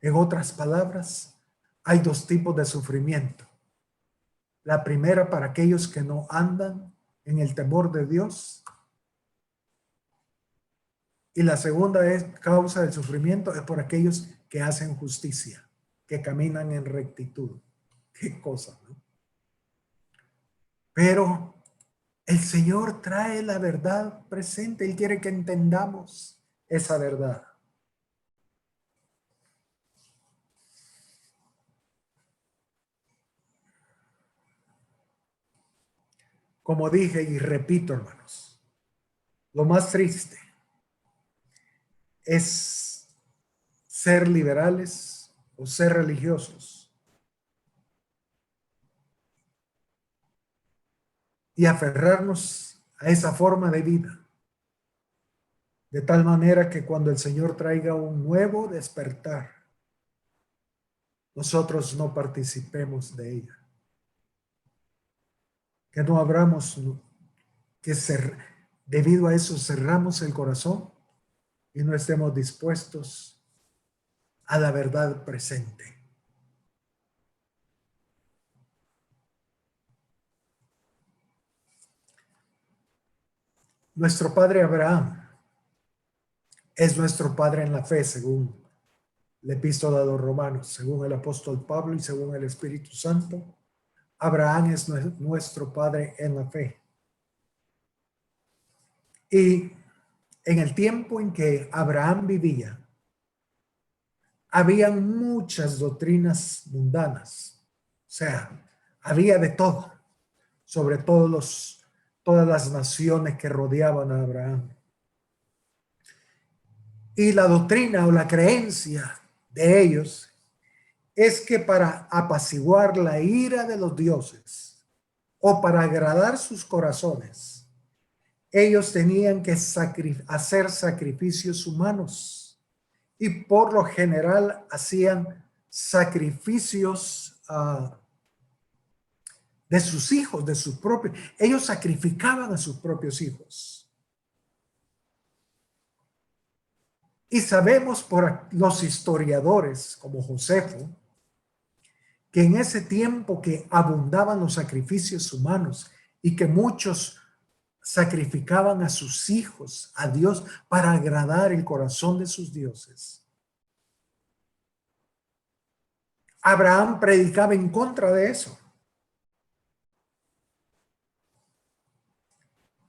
En otras palabras, hay dos tipos de sufrimiento. La primera para aquellos que no andan en el temor de Dios. Y la segunda causa del sufrimiento es por aquellos que hacen justicia, que caminan en rectitud. Qué cosa, ¿no? Pero el Señor trae la verdad presente. Él quiere que entendamos esa verdad. Como dije y repito, hermanos, lo más triste es ser liberales o ser religiosos y aferrarnos a esa forma de vida, de tal manera que cuando el Señor traiga un nuevo despertar, nosotros no participemos de ella. Que no abramos, debido a eso cerramos el corazón y no estemos dispuestos a la verdad presente. Nuestro padre Abraham es nuestro padre en la fe, según la epístola de los Romanos, según el apóstol Pablo y según el Espíritu Santo. Abraham es nuestro padre en la fe. Y en el tiempo en que Abraham vivía, habían muchas doctrinas mundanas. O sea, había de todo, sobre todas las naciones que rodeaban a Abraham. Y la doctrina o la creencia de ellos es que para apaciguar la ira de los dioses o para agradar sus corazones, ellos tenían que hacer sacrificios humanos y por lo general hacían sacrificios de sus hijos, de sus propios. Ellos sacrificaban a sus propios hijos. Y sabemos por los historiadores como Josefo que en ese tiempo que abundaban los sacrificios humanos y que muchos sacrificaban a sus hijos a Dios para agradar el corazón de sus dioses, Abraham predicaba en contra de eso.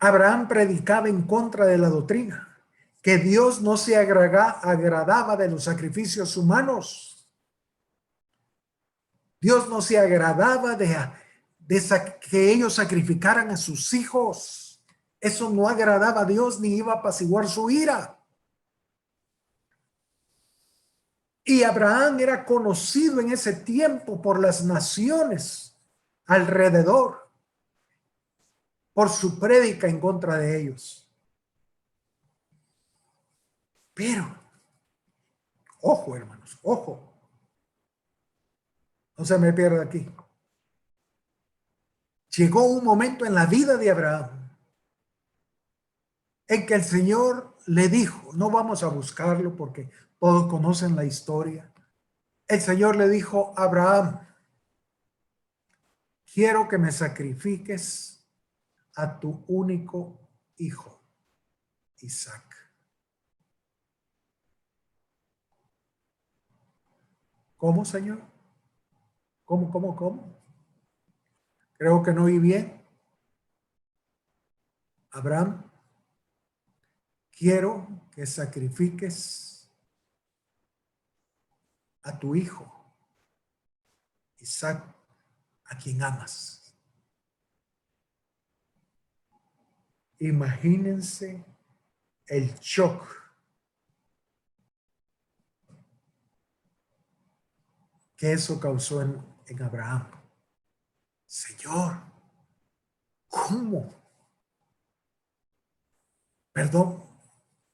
Abraham predicaba en contra de la doctrina que Dios no se agradaba de los sacrificios humanos. Dios no se agradaba de que ellos sacrificaran a sus hijos. Eso no agradaba a Dios ni iba a apaciguar su ira. Y Abraham era conocido en ese tiempo por las naciones alrededor, por su prédica en contra de ellos. Pero, ojo hermanos, ojo, no se me pierda aquí. Llegó un momento en la vida de Abraham en que el Señor le dijo, no vamos a buscarlo porque todos conocen la historia. El Señor le dijo, Abraham, quiero que me sacrifiques a tu único hijo, Isaac. ¿Cómo, Señor? ¿Cómo? Creo que no oí bien. Abraham, quiero que sacrifiques a tu hijo, Isaac, a quien amas. Imagínense el shock que eso causó en Abraham. Señor, ¿cómo? Perdón,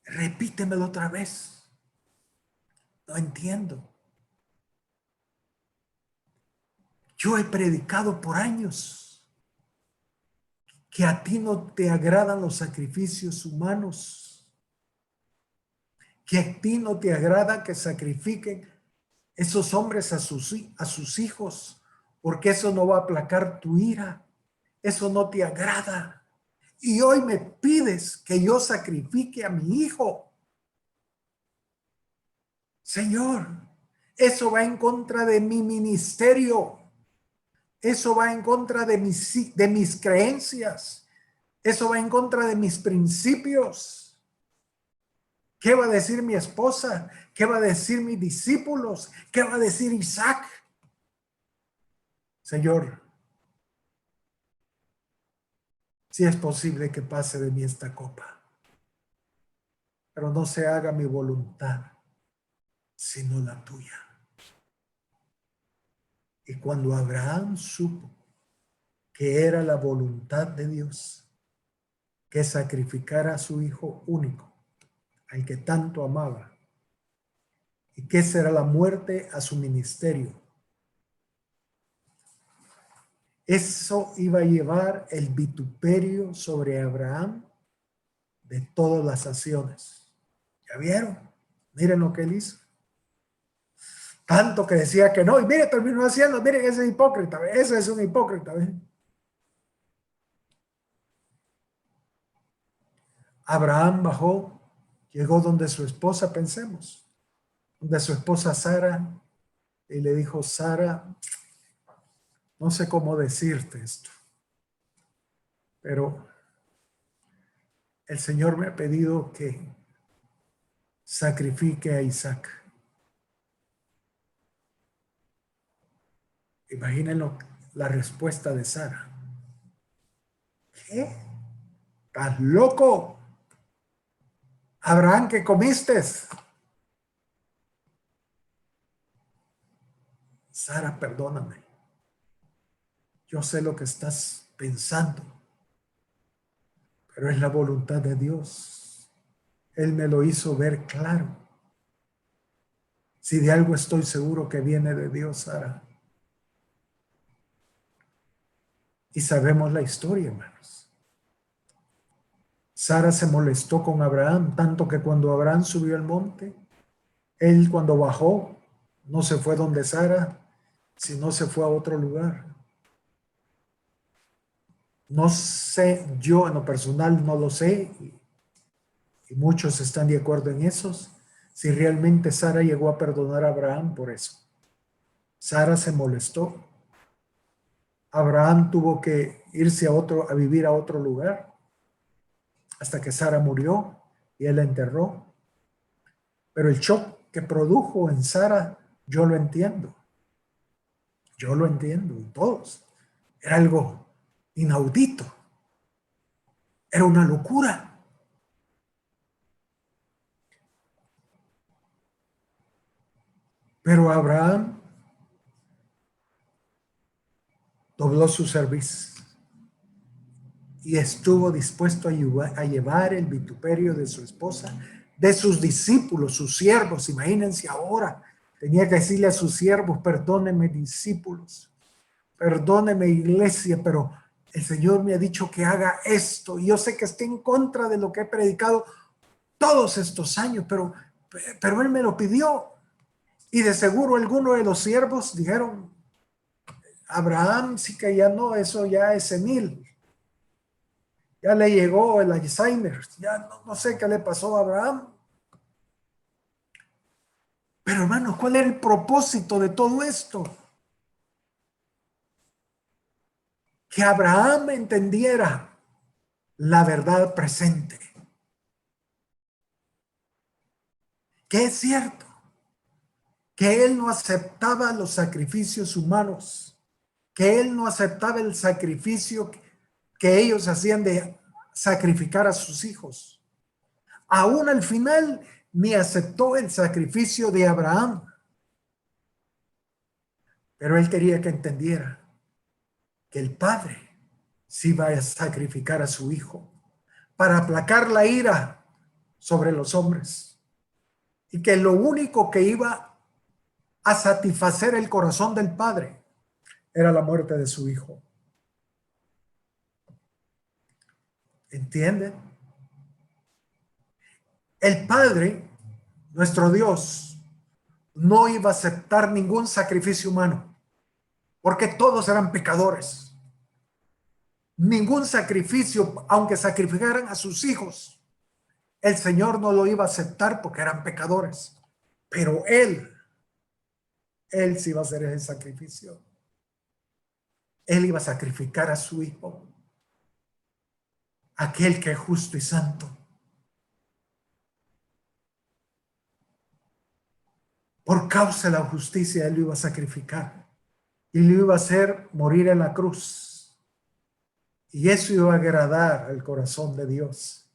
repítemelo otra vez. No entiendo. Yo he predicado por años que a ti no te agradan los sacrificios humanos, que a ti no te agrada que sacrifiquen esos hombres a sus hijos, porque eso no va a aplacar tu ira, eso no te agrada. Y hoy me pides que yo sacrifique a mi hijo. Señor, eso va en contra de mi ministerio. Eso va en contra de mis creencias. Eso va en contra de mis principios. ¿Qué va a decir mi esposa? ¿Qué va a decir mis discípulos? ¿Qué va a decir Isaac? Señor, si es posible que pase de mí esta copa, pero no se haga mi voluntad, sino la tuya. Y cuando Abraham supo que era la voluntad de Dios que sacrificara a su hijo único, al que tanto amaba, y que será la muerte a su ministerio, eso iba a llevar el vituperio sobre Abraham de todas las acciones. ¿Ya vieron? Miren lo que él hizo. Tanto que decía que no, y mire, terminó haciendo, miren, ese es hipócrita, ese es un hipócrita. ¿Ven? Abraham bajó, llegó donde su esposa, pensemos, donde su esposa Sara, y le dijo, Sara, no sé cómo decirte esto, pero el Señor me ha pedido que sacrifique a Isaac. Imagínenlo, la respuesta de Sara. ¿Qué? ¿Estás loco? Abraham, ¿qué comiste? Sara, perdóname. Yo sé lo que estás pensando, pero es la voluntad de Dios. Él me lo hizo ver claro. Si de algo estoy seguro que viene de Dios, Sara. Y sabemos la historia, hermanos. Sara se molestó con Abraham, tanto que cuando Abraham subió al monte, él cuando bajó, no se fue donde Sara, sino se fue a otro lugar. No sé, yo en lo personal no lo sé, y muchos están de acuerdo en eso, si realmente Sara llegó a perdonar a Abraham por eso. Sara se molestó. Abraham tuvo que irse a vivir a otro lugar, hasta que Sara murió, y él la enterró. Pero el shock que produjo en Sara, yo lo entiendo. Yo lo entiendo, y todos. Era algo inaudito. Era una locura. Pero Abraham dobló su cerviz y estuvo dispuesto a llevar el vituperio de su esposa, de sus discípulos, sus siervos. Imagínense ahora, tenía que decirle a sus siervos: perdónenme, discípulos, perdónenme, iglesia, pero el Señor me ha dicho que haga esto. Y yo sé que estoy en contra de lo que he predicado todos estos años, pero Él me lo pidió. Y de seguro algunos de los siervos dijeron: Abraham, sí que ya no, eso ya es senil. Ya le llegó el Alzheimer, ya no sé qué le pasó a Abraham. Pero hermanos, ¿cuál era el propósito de todo esto? Que Abraham entendiera la verdad presente. Que es cierto que él no aceptaba los sacrificios humanos, que él no aceptaba el sacrificio que ellos hacían de sacrificar a sus hijos. Aún al final ni aceptó el sacrificio de Abraham. Pero él quería que entendiera que el padre sí iba a sacrificar a su hijo para aplacar la ira sobre los hombres, y que lo único que iba a satisfacer el corazón del padre era la muerte de su hijo. ¿Entienden? El Padre, nuestro Dios, no iba a aceptar ningún sacrificio humano, porque todos eran pecadores. Ningún sacrificio, aunque sacrificaran a sus hijos, el Señor no lo iba a aceptar porque eran pecadores. Pero Él sí iba a hacer ese sacrificio. Él iba a sacrificar a su hijo, aquel que es justo y santo. Por causa de la justicia, Él lo iba a sacrificar y lo iba a hacer morir en la cruz. Y eso iba a agradar al corazón de Dios.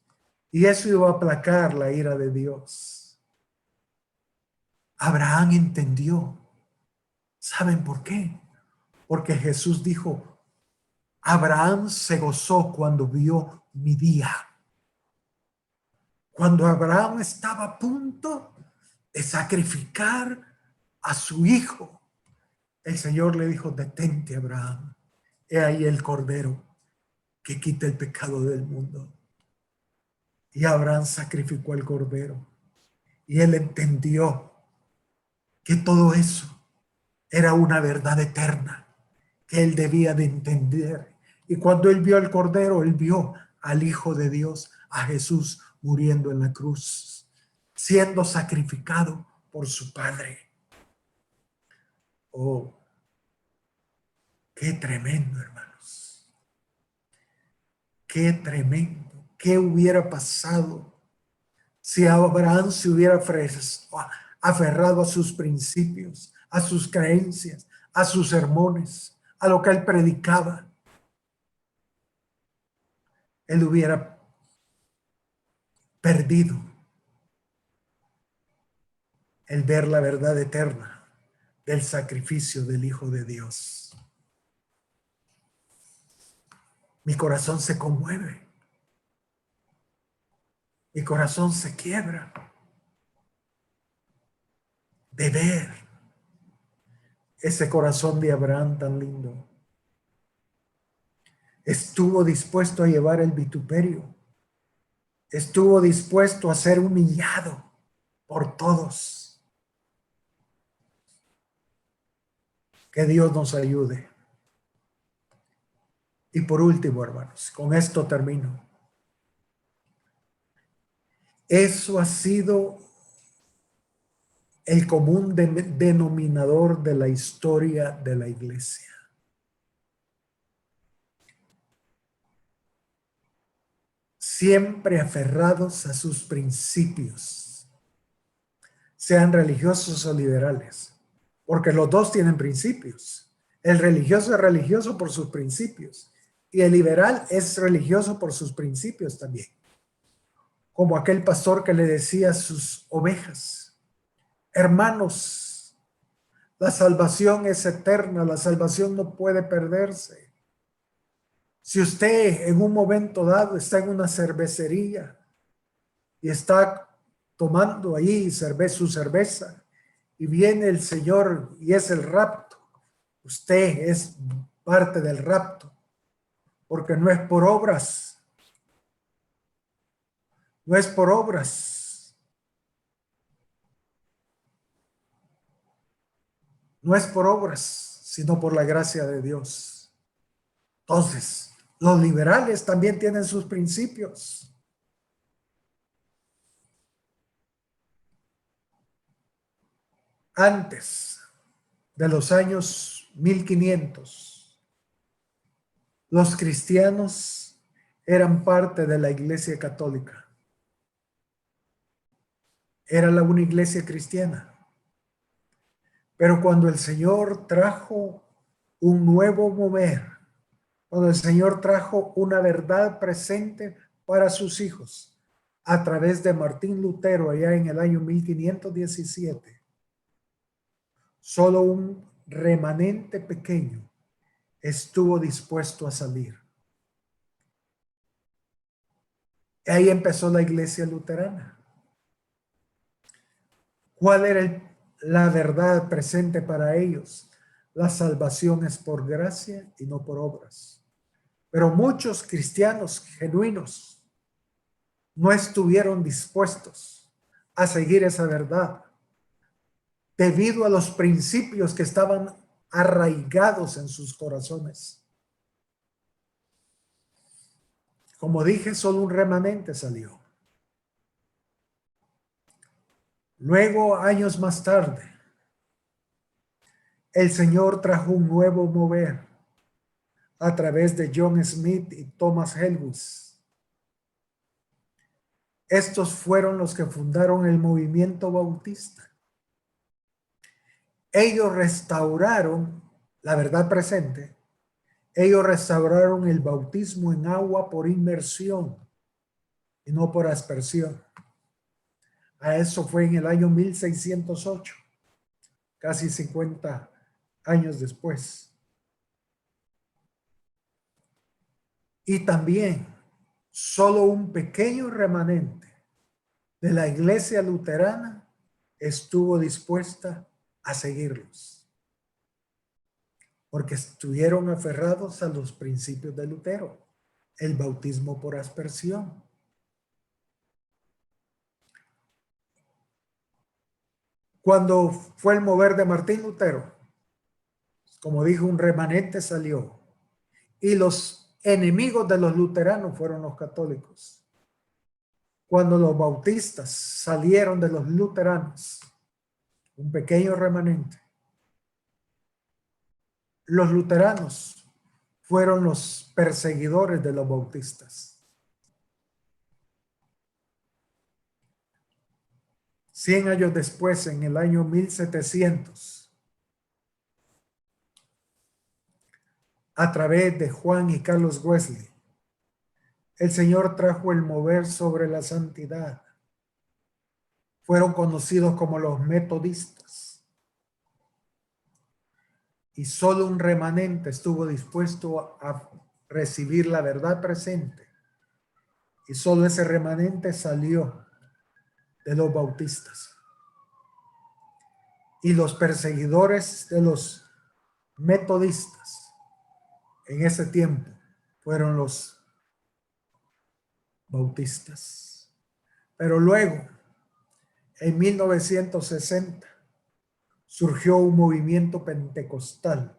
Y eso iba a aplacar la ira de Dios. Abraham entendió. ¿Saben por qué? Porque Jesús dijo: Abraham se gozó cuando vio mi día. Cuando Abraham estaba a punto de sacrificar a su hijo, el Señor le dijo: detente, Abraham. He ahí el cordero que quita el pecado del mundo. Y Abraham sacrificó al cordero. Y él entendió que todo eso era una verdad eterna que él debía de entender. Y cuando él vio al cordero, él vio al Hijo de Dios, a Jesús, muriendo en la cruz, siendo sacrificado por su Padre. Oh, qué tremendo, hermanos. Qué tremendo. ¿Qué hubiera pasado si Abraham se hubiera aferrado a sus principios, a sus creencias, a sus sermones, a lo que él predicaba? Él hubiera perdido el ver la verdad eterna del sacrificio del Hijo de Dios. Mi corazón se conmueve. Mi corazón se quiebra de ver ese corazón de Abraham tan lindo. Estuvo dispuesto a llevar el vituperio. Estuvo dispuesto a ser humillado por todos. Que Dios nos ayude. Y por último, hermanos, con esto termino. Eso ha sido el común denominador de la historia de la iglesia. siempre aferrados a sus principios, sean religiosos o liberales, porque los dos tienen principios. El religioso es religioso por sus principios y el liberal es religioso por sus principios también. Como aquel pastor que le decía a sus ovejas: hermanos, la salvación es eterna, la salvación no puede perderse. Si usted en un momento dado está en una cervecería y está tomando ahí su cerveza y viene el Señor y es el rapto, usted es parte del rapto, porque no es por obras, no es por obras, no es por obras, sino por la gracia de Dios. Entonces, los liberales también tienen sus principios. Antes de los años 1500, los cristianos eran parte de la Iglesia Católica. Era la única iglesia cristiana. Pero cuando el Señor trajo un nuevo mover, cuando el Señor trajo una verdad presente para sus hijos a través de Martín Lutero allá en el año 1517, solo un remanente pequeño estuvo dispuesto a salir. Ahí empezó la iglesia luterana. ¿Cuál era la verdad presente para ellos? La salvación es por gracia y no por obras. Pero muchos cristianos genuinos no estuvieron dispuestos a seguir esa verdad debido a los principios que estaban arraigados en sus corazones. Como dije, solo un remanente salió. Luego, años más tarde, el Señor trajo un nuevo mover a través de John Smith y Thomas Helwys. Estos fueron los que fundaron el movimiento bautista. Ellos restauraron la verdad presente. Ellos restauraron el bautismo en agua por inmersión y no por aspersión. A eso fue en el año 1608, casi 50 años después. Y también solo un pequeño remanente de la iglesia luterana estuvo dispuesta a seguirlos, porque estuvieron aferrados a los principios de Lutero, el bautismo por aspersión. Cuando fue el mover de Martín Lutero, como dijo, un remanente salió y los enemigos de los luteranos fueron los católicos. Cuando los bautistas salieron de los luteranos, un pequeño remanente, los luteranos fueron los perseguidores de los bautistas. 100 años después, en el año 1700, a través de Juan y Carlos Wesley, el Señor trajo el mover sobre la santidad. Fueron conocidos como los metodistas. Y solo un remanente estuvo dispuesto a recibir la verdad presente. Y solo ese remanente salió de los bautistas. Y los perseguidores de los metodistas en ese tiempo fueron los bautistas. Pero luego, en 1960, surgió un movimiento pentecostal.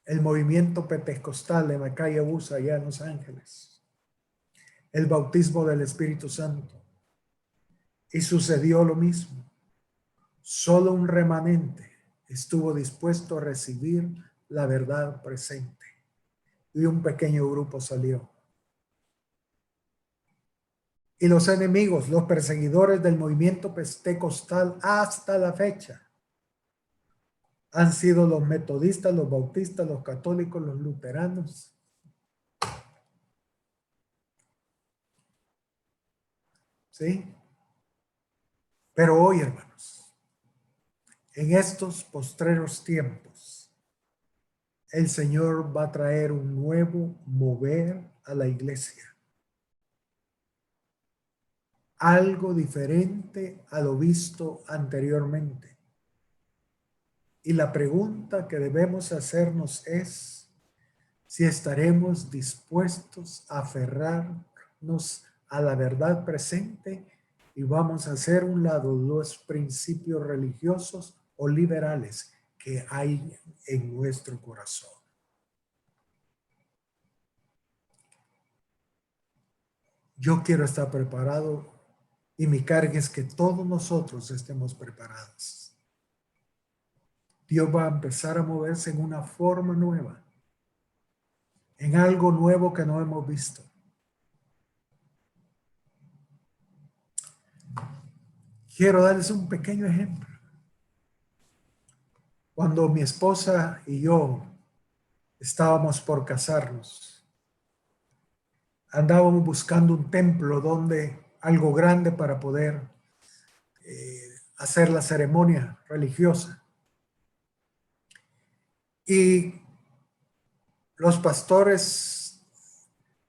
El movimiento pentecostal en la calle Busa, allá en Los Ángeles. El bautismo del Espíritu Santo. Y sucedió lo mismo. Solo un remanente estuvo dispuesto a recibir la verdad presente. Y un pequeño grupo salió. Y los enemigos, los perseguidores del movimiento pentecostal hasta la fecha, han sido los metodistas, los bautistas, los católicos, los luteranos. ¿Sí? Pero hoy, hermanos, en estos postreros tiempos, el Señor va a traer un nuevo mover a la iglesia. Algo diferente a lo visto anteriormente. Y la pregunta que debemos hacernos es si estaremos dispuestos a aferrarnos a la verdad presente y vamos a hacer un lado los principios religiosos o liberales que hay en nuestro corazón. Yo quiero estar preparado y mi carga es que todos nosotros estemos preparados. Dios va a empezar a moverse en una forma nueva, en algo nuevo que no hemos visto. Quiero darles un pequeño ejemplo. Cuando mi esposa y yo estábamos por casarnos, andábamos buscando un templo donde algo grande para poder hacer la ceremonia religiosa. Y los pastores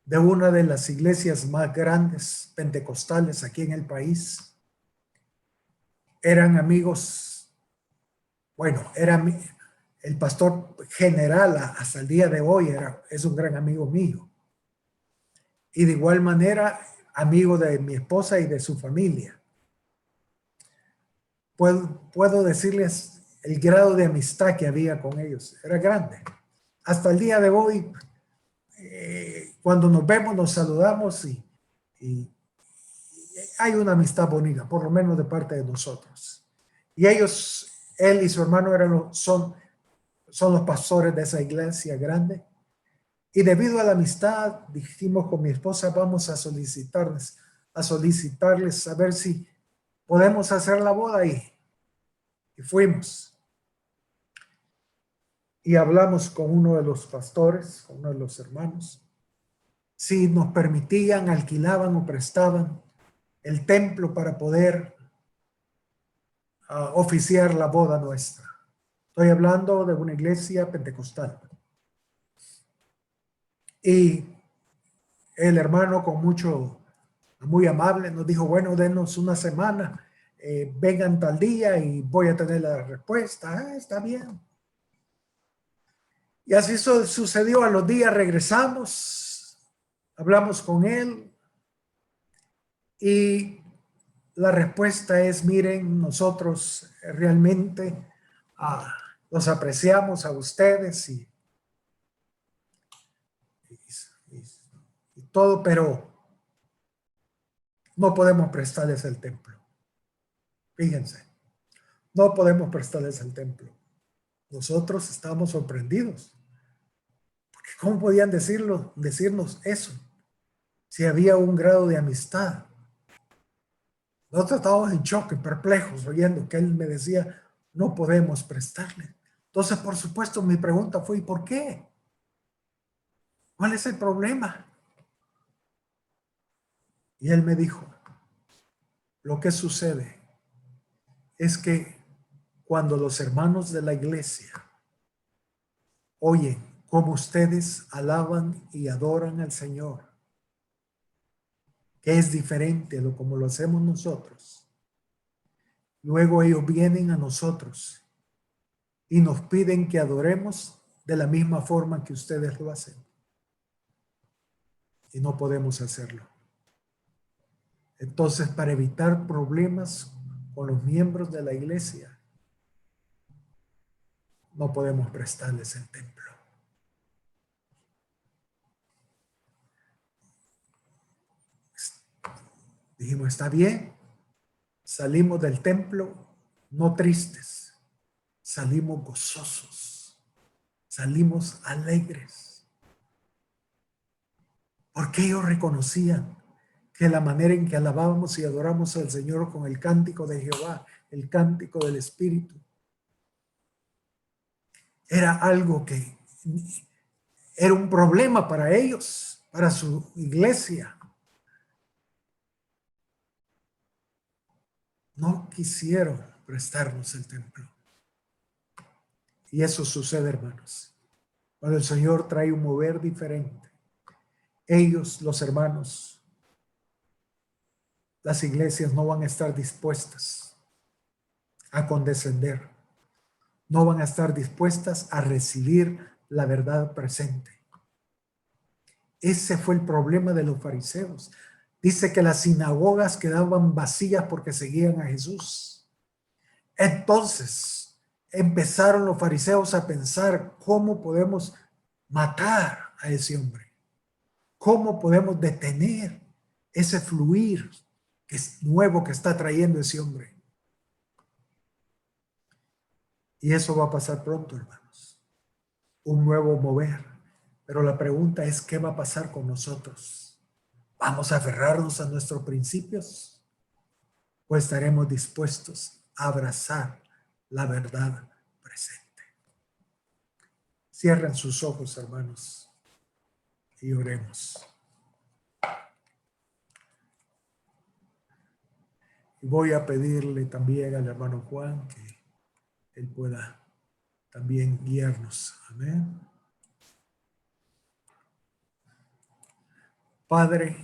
de una de las iglesias más grandes pentecostales aquí en el país eran amigos, bueno, era el pastor general hasta el día de hoy es un gran amigo mío. Y de igual manera, amigo de mi esposa y de su familia. Puedo decirles el grado de amistad que había con ellos. Era grande. Hasta el día de hoy, cuando nos vemos, nos saludamos y hay una amistad bonita, por lo menos de parte de nosotros. Y ellos, él y su hermano son los pastores de esa iglesia grande. Y debido a la amistad, dijimos con mi esposa, vamos a solicitarles a ver si podemos hacer la boda ahí. Y fuimos. Y hablamos con uno de los pastores, con uno de los hermanos, si nos permitían, alquilaban o prestaban el templo para poder oficiar la boda nuestra. Estoy hablando de una iglesia pentecostal. Y el hermano muy amable, nos dijo, bueno, denos una semana, vengan tal día y voy a tener la respuesta. Está bien. Y así sucedió. A los días regresamos, hablamos con él y la respuesta es, miren, nosotros realmente los apreciamos a ustedes y todo, pero no podemos prestarles el templo. Fíjense, no podemos prestarles el templo. Nosotros estábamos sorprendidos. Porque ¿cómo podían decirnos eso? Si había un grado de amistad. Nosotros estábamos en choque, perplejos, oyendo que él me decía, no podemos prestarle. Entonces, por supuesto, mi pregunta fue, ¿y por qué? ¿Cuál es el problema? Y él me dijo, lo que sucede es que cuando los hermanos de la iglesia oyen cómo ustedes alaban y adoran al Señor, que es diferente a lo como lo hacemos nosotros, luego ellos vienen a nosotros y nos piden que adoremos de la misma forma que ustedes lo hacen. Y no podemos hacerlo. Entonces, para evitar problemas con los miembros de la iglesia, no podemos prestarles el templo. Dijimos, está bien, salimos del templo no tristes, salimos gozosos, salimos alegres, porque ellos reconocían que la manera en que alabábamos y adoramos al Señor con el cántico de Jehová, el cántico del Espíritu, era algo que era un problema para ellos, para su iglesia. No quisieron prestarnos el templo. Y eso sucede, hermanos, cuando el Señor trae un mover diferente. Ellos, los hermanos, las iglesias no van a estar dispuestas a condescender. No van a estar dispuestas a recibir la verdad presente. Ese fue el problema de los fariseos. Dice que las sinagogas quedaban vacías porque seguían a Jesús. Entonces empezaron los fariseos a pensar cómo podemos matar a ese hombre, cómo podemos detener ese fluir que es nuevo que está trayendo ese hombre. Y eso va a pasar pronto, hermanos. Un nuevo mover. Pero la pregunta es, ¿qué va a pasar con nosotros? ¿Vamos a aferrarnos a nuestros principios? ¿O estaremos dispuestos a abrazar la verdad presente? Cierren sus ojos, hermanos, y oremos. Y voy a pedirle también al hermano Juan que él pueda también guiarnos. Amén. Padre,